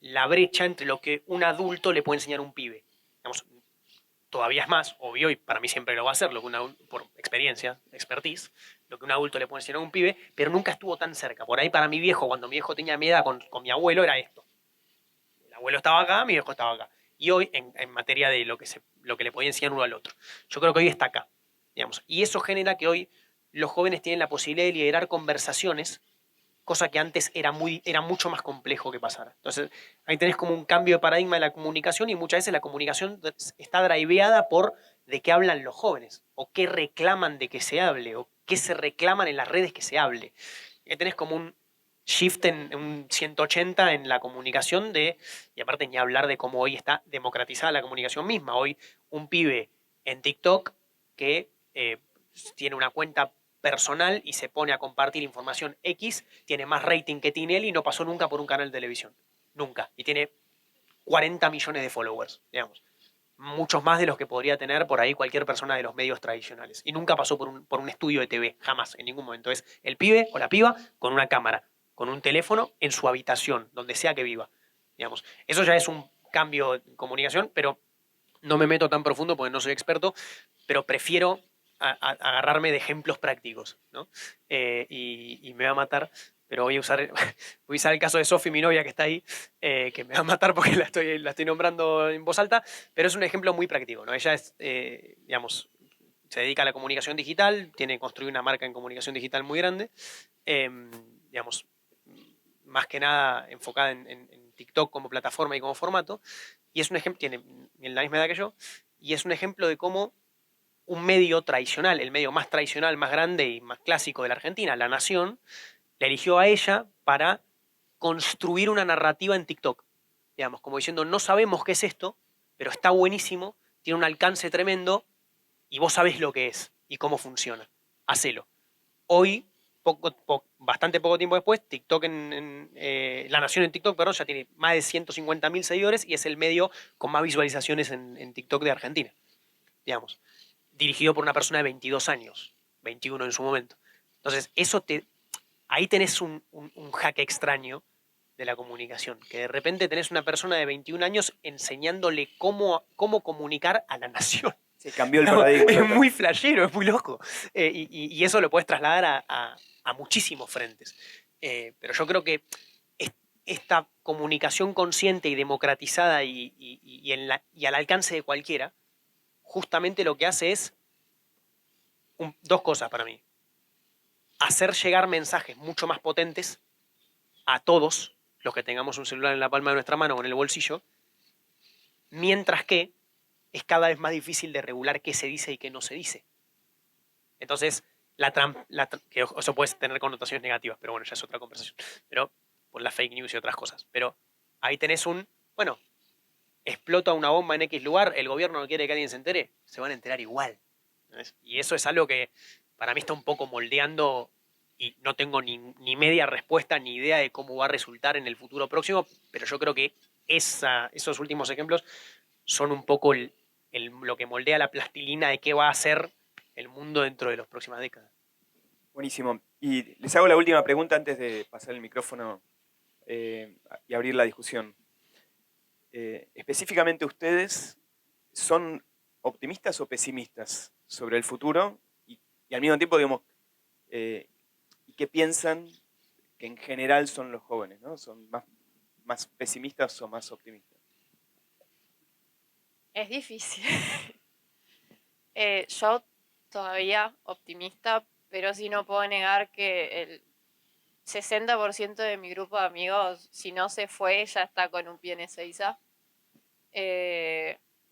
la brecha entre lo que un adulto le puede enseñar a un pibe. Digamos, todavía es más, obvio, y para mí siempre lo va a ser, por experiencia, expertise, lo que un adulto le puede enseñar a un pibe, pero nunca estuvo tan cerca. Por ahí para mi viejo, cuando mi viejo tenía mi edad con mi abuelo, era esto. El abuelo estaba acá, mi viejo estaba acá. Y hoy, en materia de lo que le podía enseñar uno al otro, yo creo que hoy está acá, digamos. Y eso genera que hoy los jóvenes tienen la posibilidad de liderar conversaciones, cosa que antes era mucho más complejo que pasara. Entonces, ahí tenés como un cambio de paradigma de la comunicación, y muchas veces la comunicación está driveada por de qué hablan los jóvenes, o qué reclaman de que se hable, o qué se reclaman en las redes que se hable. Tenés como un shift en un 180 en la comunicación y aparte ni hablar de cómo hoy está democratizada la comunicación misma. Hoy un pibe en TikTok que tiene una cuenta personal y se pone a compartir información X, tiene más rating que Tinelli y no pasó nunca por un canal de televisión. Nunca. Y tiene 40 millones de followers, digamos. Muchos más de los que podría tener por ahí cualquier persona de los medios tradicionales. Y nunca pasó por un estudio de TV, jamás, en ningún momento. Es el pibe o la piba con una cámara, con un teléfono en su habitación, donde sea que viva. Digamos. Eso ya es un cambio de comunicación, pero no me meto tan profundo porque no soy experto, pero prefiero agarrarme de ejemplos prácticos, ¿no? Y me va a matar, pero voy a usar el caso de Sofi, mi novia que está ahí, que me va a matar porque la estoy nombrando en voz alta, pero es un ejemplo muy práctico, ¿no? Ella es, digamos, se dedica a la comunicación digital, tiene construido una marca en comunicación digital muy grande, digamos, más que nada enfocada en TikTok como plataforma y como formato, y es un ejemplo, tiene la misma edad que yo, y es un ejemplo de cómo un medio tradicional, el medio más tradicional, más grande y más clásico de la Argentina, La Nación, la eligió a ella para construir una narrativa en TikTok. Digamos, como diciendo, no sabemos qué es esto, pero está buenísimo, tiene un alcance tremendo y vos sabés lo que es y cómo funciona. Hacelo. Hoy, bastante poco tiempo después, TikTok La Nación en TikTok, perdón, ya tiene más de 150.000 seguidores y es el medio con más visualizaciones en TikTok de Argentina. Digamos, dirigido por una persona de 22 años, 21 en su momento. Entonces, ahí tenés un hack extraño de la comunicación, que de repente tenés una persona de 21 años enseñándole cómo comunicar a la nación. Se cambió el paradigma. Es muy flashero, es muy loco. Y eso lo puedes trasladar a muchísimos frentes. Pero yo creo que esta comunicación consciente y democratizada y al alcance de cualquiera, justamente lo que hace es dos cosas para mí. Hacer llegar mensajes mucho más potentes a todos los que tengamos un celular en la palma de nuestra mano o en el bolsillo, mientras que es cada vez más difícil de regular qué se dice y qué no se dice. Entonces, que eso puede tener connotaciones negativas, pero bueno, ya es otra conversación. Pero por la fake news y otras cosas. Pero ahí tenés bueno, explota una bomba en X lugar, el gobierno no quiere que alguien se entere, se van a enterar igual. ¿Ves? Y eso es algo que para mí está un poco moldeando y no tengo ni media respuesta ni idea de cómo va a resultar en el futuro próximo, pero yo creo que esos últimos ejemplos son un poco lo que moldea la plastilina de qué va a ser el mundo dentro de las próximas décadas. Buenísimo. Y les hago la última pregunta antes de pasar el micrófono y abrir la discusión. Específicamente ustedes, ¿son optimistas o pesimistas sobre el futuro? Y al mismo tiempo, digamos, ¿y qué piensan que en general son los jóvenes, ¿no? ¿Son más pesimistas o más optimistas? Es difícil. Yo todavía optimista, pero sí no puedo negar que el 60% de mi grupo de amigos, si no se fue, ya está con un pie en Ezeiza.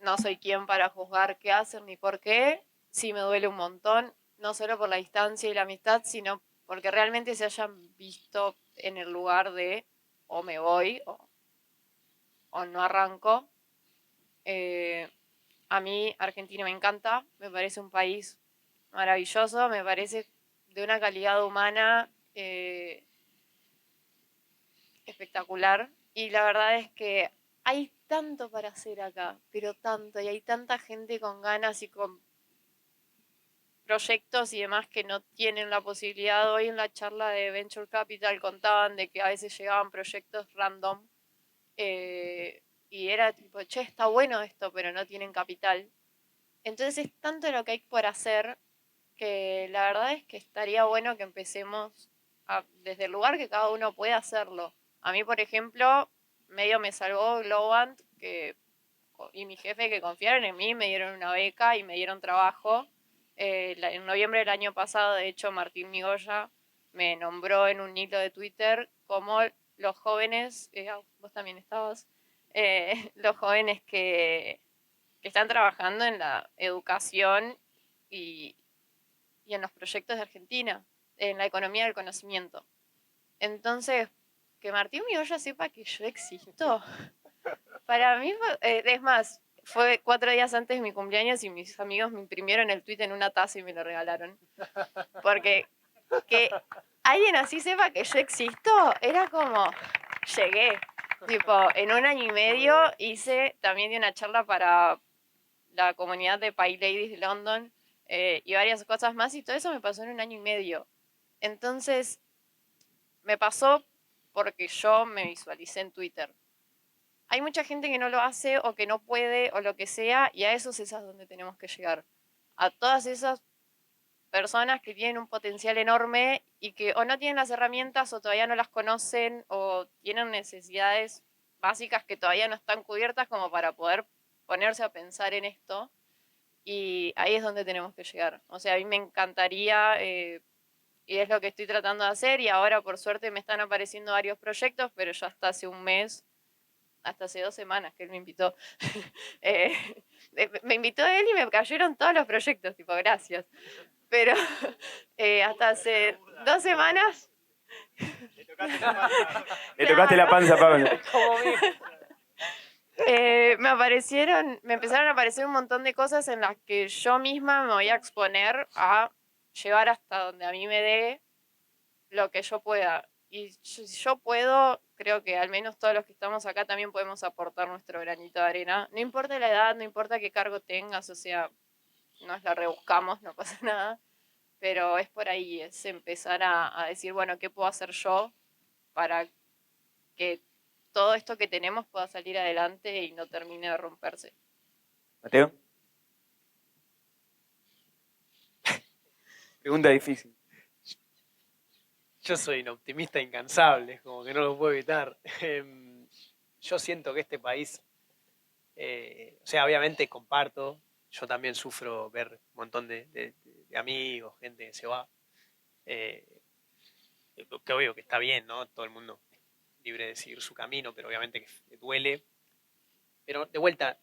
No soy quien para juzgar qué hacen ni por qué. Sí me duele un montón, no solo por la distancia y la amistad, sino porque realmente se hayan visto en el lugar de o me voy o no arranco. A mí Argentina me encanta, me parece un país maravilloso, me parece de una calidad humana espectacular. Y la verdad es que hay tanto para hacer acá, pero tanto, y hay tanta gente con ganas y con proyectos y demás que no tienen la posibilidad. Hoy en la charla de Venture Capital contaban de que a veces llegaban proyectos random y era tipo, che, está bueno esto, pero no tienen capital. Entonces es tanto lo que hay por hacer que la verdad es que estaría bueno que empecemos desde el lugar que cada uno puede hacerlo. A mí, por ejemplo, medio me salvó Globant y mi jefe que confiaron en mí, me dieron una beca y me dieron trabajo. En noviembre del año pasado, de hecho, Martín Migoya me nombró en un hilo de Twitter como los jóvenes, vos también estabas, los jóvenes que que están trabajando en la educación y en los proyectos de Argentina, en la economía del conocimiento. Entonces, que Martín Migoya sepa que yo existo, para mí, es más, fue 4 días antes de mi cumpleaños y mis amigos me imprimieron el tweet en una taza y me lo regalaron. Porque que alguien así sepa que yo existo, era como, llegué. Tipo, en 1 año y medio hice, también di una charla para la comunidad de Pie Ladies de London y varias cosas más, y todo eso me pasó en 1 año y medio. Entonces, me pasó porque yo me visualicé en Twitter. Hay mucha gente que no lo hace o que no puede o lo que sea, y a esos es a donde tenemos que llegar. A todas esas personas que tienen un potencial enorme y que o no tienen las herramientas o todavía no las conocen o tienen necesidades básicas que todavía no están cubiertas como para poder ponerse a pensar en esto. Y ahí es donde tenemos que llegar. O sea, a mí me encantaría, y es lo que estoy tratando de hacer, y ahora por suerte me están apareciendo varios proyectos, pero ya hasta hace un mes, hasta hace 2 semanas que él me invitó. eh, me invitó él y me cayeron todos los proyectos, tipo, gracias. Pero hasta hace 2 semanas... Le tocaste la panza, Pablo. me empezaron a aparecer un montón de cosas en las que yo misma me voy a exponer a llevar hasta donde a mí me dé lo que yo pueda. Y si yo puedo, creo que al menos todos los que estamos acá también podemos aportar nuestro granito de arena. No importa la edad, no importa qué cargo tengas, o sea, nos la rebuscamos, no pasa nada. Pero es por ahí, es empezar a decir, bueno, ¿qué puedo hacer yo para que todo esto que tenemos pueda salir adelante y no termine de romperse? Mateo. Pregunta difícil. Yo soy un optimista incansable, como que no lo puedo evitar. Yo siento que este país, o sea, obviamente comparto, yo también sufro ver un montón de amigos, gente que se va, que obvio que está bien, ¿no? Todo el mundo libre de seguir su camino, pero obviamente que duele. Pero de vuelta,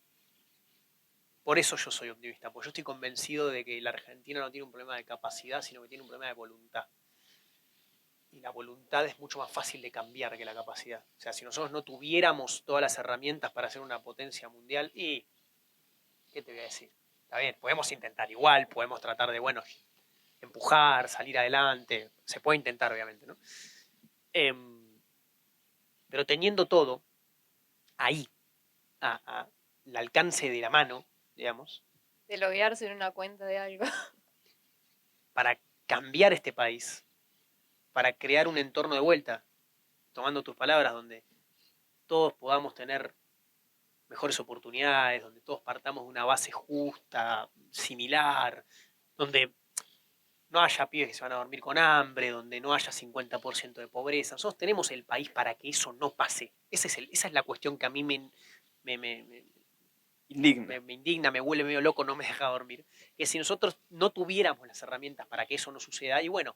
por eso yo soy optimista, porque yo estoy convencido de que la Argentina no tiene un problema de capacidad, sino que tiene un problema de voluntad. Y la voluntad es mucho más fácil de cambiar que la capacidad. O sea, si nosotros no tuviéramos todas las herramientas para ser una potencia mundial, y ¿qué te voy a decir? Está bien, podemos intentar igual, podemos tratar de, bueno, empujar, salir adelante, se puede intentar obviamente, ¿no? Pero teniendo todo ahí, al alcance de la mano, digamos, De loguearse en una cuenta de algo. para cambiar este país, para crear un entorno de vuelta, tomando tus palabras, donde todos podamos tener mejores oportunidades, donde todos partamos de una base justa, similar, donde no haya pibes que se van a dormir con hambre, donde no haya 50% de pobreza. Nosotros tenemos el país para que eso no pase. Esa es la cuestión que a mí me indigna, me vuelve medio loco, no me deja dormir. Que si nosotros no tuviéramos las herramientas para que eso no suceda, y bueno,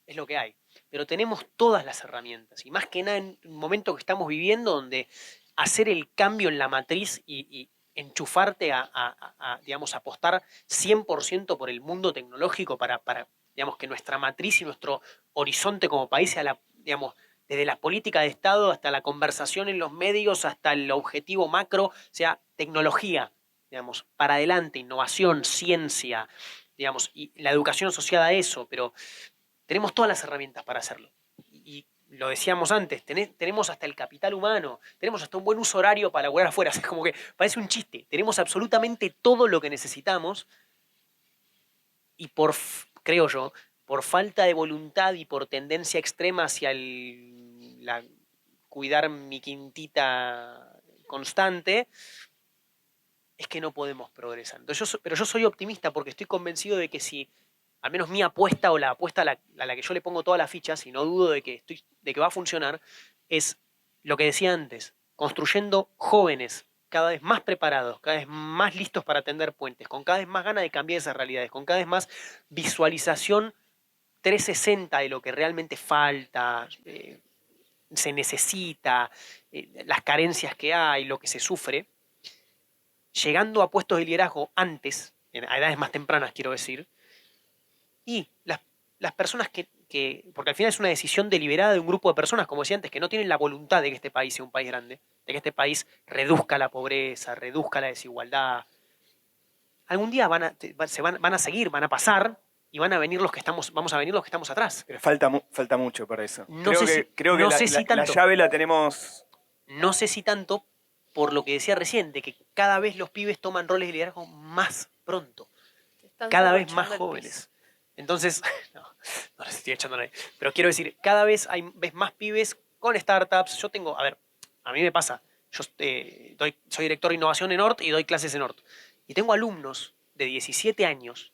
es lo que hay. Pero tenemos todas las herramientas, y más que nada en un momento que estamos viviendo donde hacer el cambio en la matriz y enchufarte digamos, apostar 100% por el mundo tecnológico para, digamos, que nuestra matriz y nuestro horizonte como país sea, digamos, desde la política de Estado hasta la conversación en los medios, hasta el objetivo macro, sea tecnología, digamos, para adelante, innovación, ciencia, digamos, y la educación asociada a eso, pero tenemos todas las herramientas para hacerlo. Y lo decíamos antes, tenemos hasta el capital humano, tenemos hasta un buen uso horario para laburar afuera. Es como que parece un chiste. Tenemos absolutamente todo lo que necesitamos y creo yo, por falta de voluntad y por tendencia extrema hacia cuidar mi quintita constante, es que no podemos progresar. Entonces pero yo soy optimista porque estoy convencido de que si al menos mi apuesta o la apuesta a la que yo le pongo todas las fichas, y no dudo de que va a funcionar, es lo que decía antes, construyendo jóvenes cada vez más preparados, cada vez más listos para tender puentes, con cada vez más ganas de cambiar esas realidades, con cada vez más visualización 360 de lo que realmente falta, se necesita, las carencias que hay, lo que se sufre. llegando a puestos de liderazgo antes, a edades más tempranas, quiero decir, y las personas porque al final es una decisión deliberada de un grupo de personas, como decía antes, que no tienen la voluntad de que este país sea un país grande, de que este país reduzca la pobreza, reduzca la desigualdad. Algún día van a seguir, van a pasar, y vamos a venir los que estamos atrás. Pero falta mucho para eso. No sé Creo que no sé si la tanto. llave la tenemos. No sé si tanto por lo que decía recién, de que cada vez los pibes toman roles de liderazgo más pronto, Están cada vez derrochando más el jóvenes. piso. Entonces, no les estoy echando nadie, pero quiero decir, cada vez ves más pibes con startups. A mí me pasa, yo soy director de innovación en Ort y doy clases en Ort. Y tengo alumnos de 17 años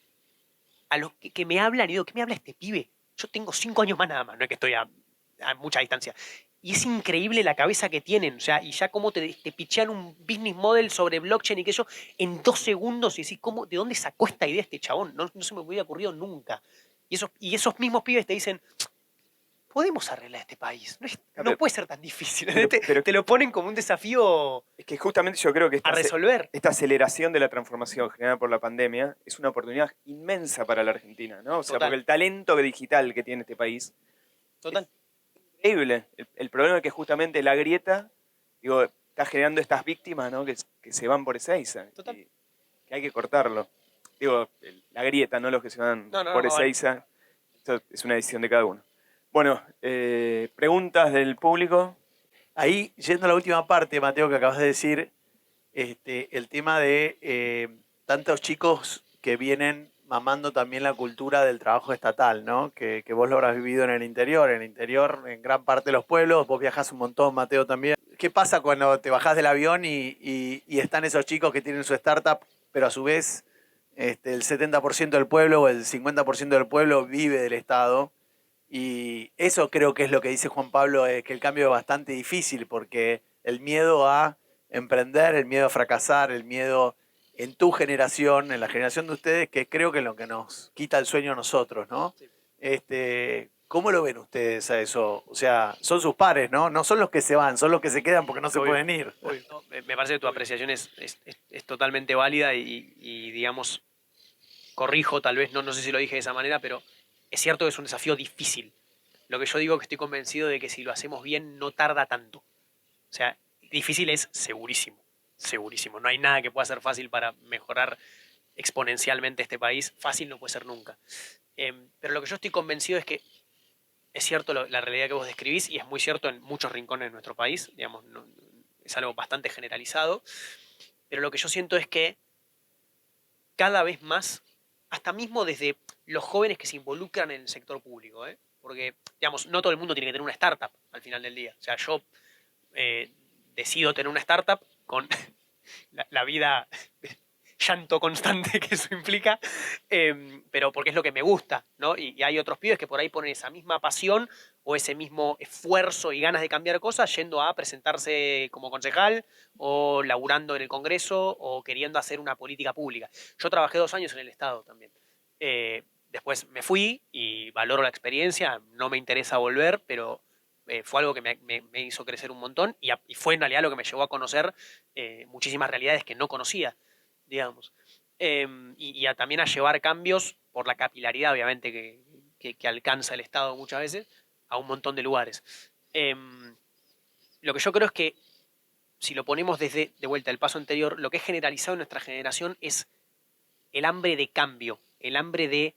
a los que me hablan y digo, ¿qué me habla este pibe? Yo tengo 5 años más nada más, no es que estoy a mucha distancia. Y es increíble la cabeza que tienen, o sea, y ya cómo te pitchean un business model sobre blockchain y que yo en 2 segundos y decís, ¿de dónde sacó esta idea este chabón? No se me hubiera ocurrido nunca. Y esos mismos pibes te dicen, podemos arreglar este país, no puede ser tan difícil. Pero Te lo ponen como un desafío es que justamente yo creo que a resolver. esta aceleración de la transformación generada por la pandemia es una oportunidad inmensa para la Argentina, ¿no? O sea, Total. porque el talento digital que tiene este país Total. increíble. El problema es que justamente la grieta, digo, está generando estas víctimas, ¿no? Que se van por Ezeiza. Total. Y que hay que cortarlo. Digo, la grieta, no los que se van por Ezeiza. Esto es una decisión de cada uno. Bueno, preguntas del público. Ahí, yendo a la última parte, Mateo, que acabas de decir, el tema de tantos chicos que vienen mamando también la cultura del trabajo estatal, ¿no? Que vos lo habrás vivido en el interior, en gran parte de los pueblos, vos viajás un montón, Mateo, también. ¿Qué pasa cuando te bajás del avión y están esos chicos que tienen su startup, pero a su vez el 70% del pueblo o el 50% del pueblo vive del Estado? Y eso creo que es lo que dice Juan Pablo, que el cambio es bastante difícil, porque el miedo a emprender, el miedo a fracasar, el miedo en tu generación, en la generación de ustedes, que creo que es lo que nos quita el sueño a nosotros, ¿no? Sí. ¿Cómo lo ven ustedes a eso? O sea, son sus pares, ¿no? No son los que se van, son los que se quedan porque no se Obvio. pueden ir. No, me parece que tu apreciación es totalmente válida y, digamos, corrijo, tal vez, no sé si lo dije de esa manera, pero es cierto que es un desafío difícil. Lo que yo digo es que estoy convencido de que si lo hacemos bien no tarda tanto. O sea, difícil es segurísimo, segurísimo. No hay nada que pueda ser fácil para mejorar exponencialmente este país. Fácil no puede ser nunca. Pero lo que yo estoy convencido es que es cierto la realidad que vos describís y es muy cierto en muchos rincones de nuestro país. Digamos, es algo bastante generalizado. Pero lo que yo siento es que cada vez más, hasta mismo desde los jóvenes que se involucran en el sector público, porque, digamos, no todo el mundo tiene que tener una startup al final del día. O sea, yo decido tener una startup con la vida llanto constante que eso implica, pero porque es lo que me gusta, ¿no? Y hay otros pibes que por ahí ponen esa misma pasión o ese mismo esfuerzo y ganas de cambiar cosas yendo a presentarse como concejal o laburando en el Congreso o queriendo hacer una política pública. Yo trabajé 2 años en el Estado también. Después me fui y valoro la experiencia, no me interesa volver, pero fue algo que me hizo crecer un montón y fue en realidad lo que me llevó a conocer muchísimas realidades que no conocía, digamos. También a llevar cambios por la capilaridad, obviamente, que alcanza el Estado muchas veces, a un montón de lugares. Lo que yo creo es que, si lo ponemos de vuelta el paso anterior, lo que es generalizado en nuestra generación es el hambre de cambio, el hambre de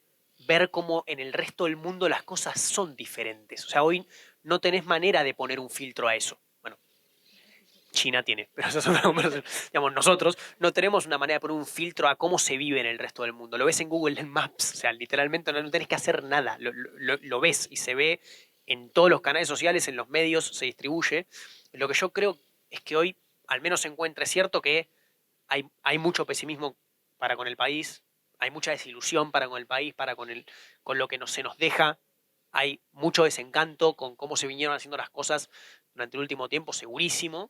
ver cómo en el resto del mundo las cosas son diferentes. O sea, hoy no tenés manera de poner un filtro a eso. Bueno, China tiene, pero eso es otra conversación. Digamos, nosotros no tenemos una manera de poner un filtro a cómo se vive en el resto del mundo. Lo ves en Google Maps, o sea, literalmente no tenés que hacer nada. Lo ves y se ve en todos los canales sociales, en los medios, se distribuye. Lo que yo creo es que hoy al menos se encuentra, es cierto que hay mucho pesimismo para con el país, hay mucha desilusión para con el país, con lo que se nos deja, hay mucho desencanto con cómo se vinieron haciendo las cosas durante el último tiempo, segurísimo,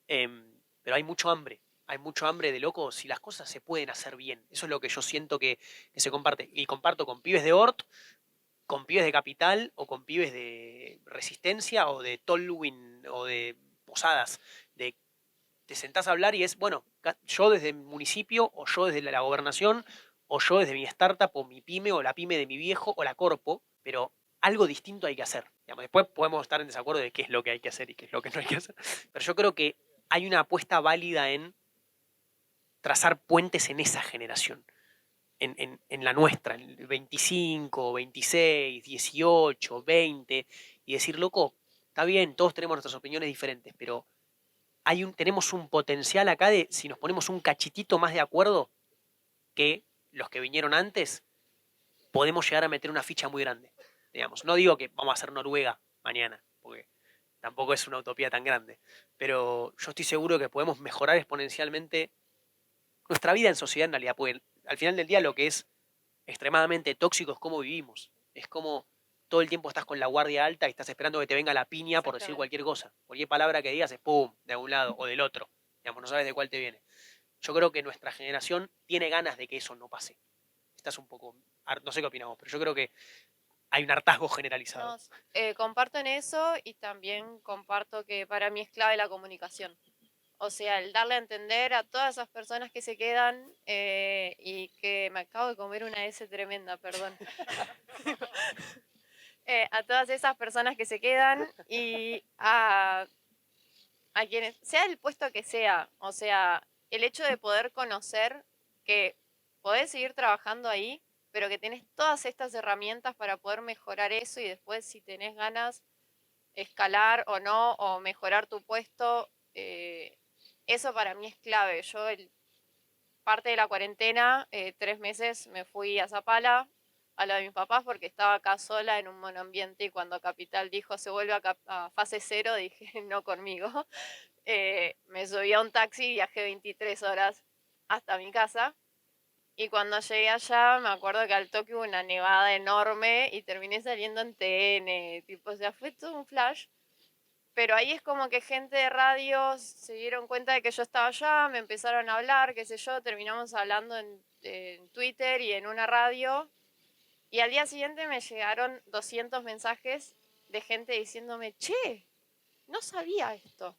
pero hay mucho hambre de loco si las cosas se pueden hacer bien. Eso es lo que yo siento que se comparte. Y comparto con pibes de Ort, con pibes de Capital o con pibes de Resistencia o de Tolwyn o de Posadas, de te sentás a hablar y es, bueno, yo desde mi municipio, o yo desde la gobernación, o yo desde mi startup, o mi pyme, o la pyme de mi viejo, o la corpo, pero algo distinto hay que hacer. Digamos, después podemos estar en desacuerdo de qué es lo que hay que hacer y qué es lo que no hay que hacer. Pero yo creo que hay una apuesta válida en trazar puentes en esa generación, en la nuestra, en el 25, 26, 18, 20, y decir, loco, está bien, todos tenemos nuestras opiniones diferentes, pero tenemos un potencial acá de, si nos ponemos un cachitito más de acuerdo que los que vinieron antes, podemos llegar a meter una ficha muy grande. Digamos, no digo que vamos a hacer Noruega mañana, porque tampoco es una utopía tan grande, pero yo estoy seguro que podemos mejorar exponencialmente nuestra vida en sociedad en realidad, porque al final del día lo que es extremadamente tóxico es cómo vivimos. Es como todo el tiempo estás con la guardia alta y estás esperando que te venga la piña por decir Exactamente. cualquier cosa. Cualquier palabra que digas es pum, de un lado o del otro. Digamos, no sabes de cuál te viene. Yo creo que nuestra generación tiene ganas de que eso no pase. Estás un poco, no sé qué opinamos, pero yo creo que hay un hartazgo generalizado. No, comparto en eso y también comparto que para mí es clave la comunicación. O sea, el darle a entender a todas esas personas que se quedan y que me acabo de comer una S tremenda, perdón. A todas esas personas que se quedan y a quienes, sea el puesto que sea, o sea, el hecho de poder conocer que podés seguir trabajando ahí, pero que tenés todas estas herramientas para poder mejorar eso y después si tenés ganas escalar o no, o mejorar tu puesto, eso para mí es clave. Yo parte de la cuarentena, 3 meses me fui a Zapala, a lo de mis papás, porque estaba acá sola en un monoambiente y cuando Capital dijo se vuelve a fase cero, dije no conmigo. Me subí a un taxi y viajé 23 horas hasta mi casa. Y cuando llegué allá, me acuerdo que al toque hubo una nevada enorme y terminé saliendo en TN, tipo, o sea, fue todo un flash. Pero ahí es como que gente de radio se dieron cuenta de que yo estaba allá, me empezaron a hablar, qué sé yo, terminamos hablando en Twitter y en una radio. Y al día siguiente me llegaron 200 mensajes de gente diciéndome, che, no sabía esto.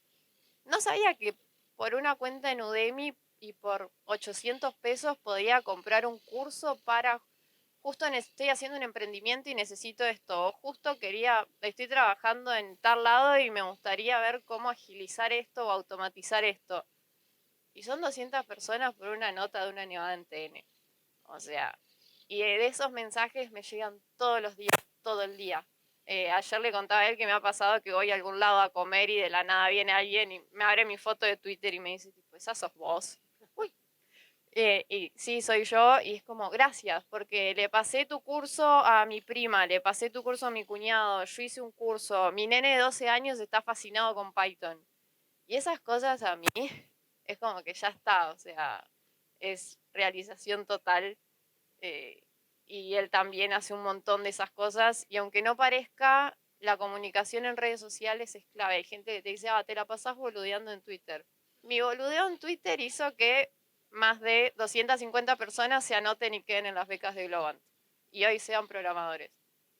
No sabía que por una cuenta en Udemy y por 800 pesos podía comprar un curso para, justo estoy haciendo un emprendimiento y necesito esto, o justo estoy trabajando en tal lado y me gustaría ver cómo agilizar esto o automatizar esto. Y son 200 personas por una nota de una nevada en TN. O sea, y de esos mensajes me llegan todos los días, todo el día. Ayer le contaba a él que me ha pasado que voy a algún lado a comer y de la nada viene alguien y me abre mi foto de Twitter y me dice, tipo, esa sos vos. Uy. Y sí, soy yo y es como, gracias, porque le pasé tu curso a mi prima, le pasé tu curso a mi cuñado, yo hice un curso, mi nene de 12 años está fascinado con Python. Y esas cosas a mí es como que ya está, o sea, es realización total. eh, y él también hace un montón de esas cosas. Y aunque no parezca, la comunicación en redes sociales es clave. Hay gente que te dice, te la pasás boludeando en Twitter. Mi boludeo en Twitter hizo que más de 250 personas se anoten y queden en las becas de Globant. Y hoy sean programadores.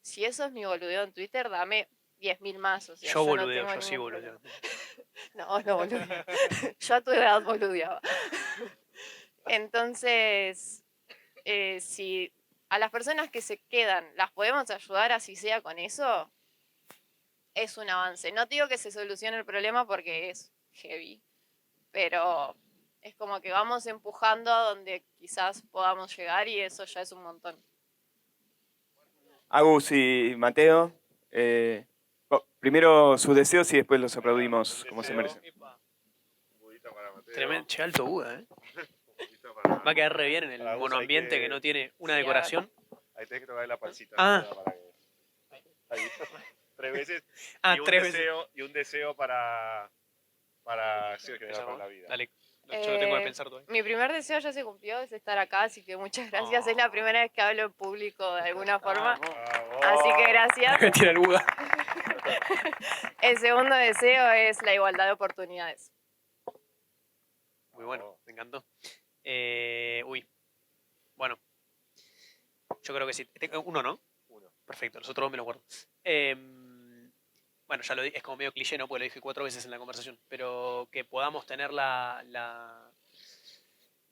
Si eso es mi boludeo en Twitter, dame 10.000 más. O sea, Yo yo no boludeo, tengo yo sí ningún boludeo. problema. No, vos no boludeas. Yo a tu edad boludeaba. Entonces, si a las personas que se quedan las podemos ayudar así sea con eso, es un avance. No digo que se solucione el problema porque es heavy, pero es como que vamos empujando a donde quizás podamos llegar y eso ya es un montón. Agus y Mateo, primero sus deseos y después los aplaudimos como se merecen. Un budito para Mateo. Tremendo, che, alto Buda, ¿eh? Un budito para- Va a quedar re bien en el para vos monoambiente hay que no tiene una Sí, decoración. Ahí tenés que tocar la pancita. Ah. Para que- ahí. 3 veces. Ah, y un 3 veces. deseo, y un deseo para sí, que para la vida. Dale, yo lo tengo que pensar todavía. Mi primer deseo ya se cumplió, es estar acá, así que muchas gracias. Es la primera vez que hablo en público de alguna forma, Vamos. así que gracias. Acá tira el Buda. El segundo deseo es la igualdad de oportunidades. Muy bueno, me encantó. Bueno, yo creo que sí. Uno, ¿no? Uno. Perfecto, los otros dos me lo guardo. bueno, ya es como medio cliché, ¿no? Porque lo dije 4 veces en la conversación, pero que podamos tener las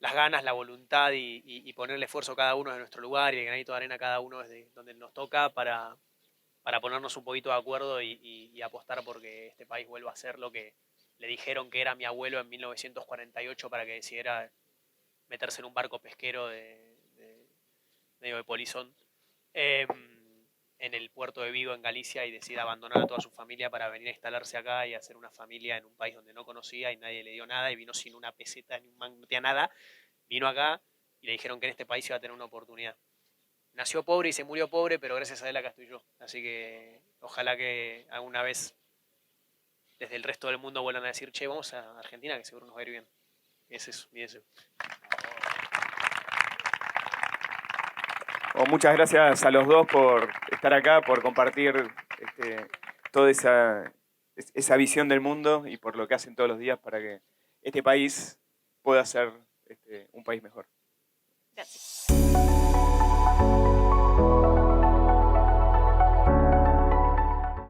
ganas, la voluntad y ponerle esfuerzo cada uno de nuestro lugar y el granito de arena cada uno desde donde nos toca para ponernos un poquito de acuerdo y apostar porque este país vuelva a ser lo que le dijeron que era mi abuelo en 1948 para que decidiera meterse en un barco pesquero medio de polizón en el puerto de Vigo, en Galicia, y decide abandonar a toda su familia para venir a instalarse acá y hacer una familia en un país donde no conocía y nadie le dio nada, y vino sin una peseta ni un mango, no tenía nada, vino acá y le dijeron que en este país iba a tener una oportunidad. Nació pobre y se murió pobre, pero gracias a él acá estoy yo. Así que ojalá que alguna vez desde el resto del mundo vuelvan a decir, che, vamos a Argentina, que seguro nos va a ir bien. Ese es mi deseo. Bueno, muchas gracias a los dos por estar acá, por compartir toda esa visión del mundo y por lo que hacen todos los días para que este país pueda ser un país mejor. Gracias.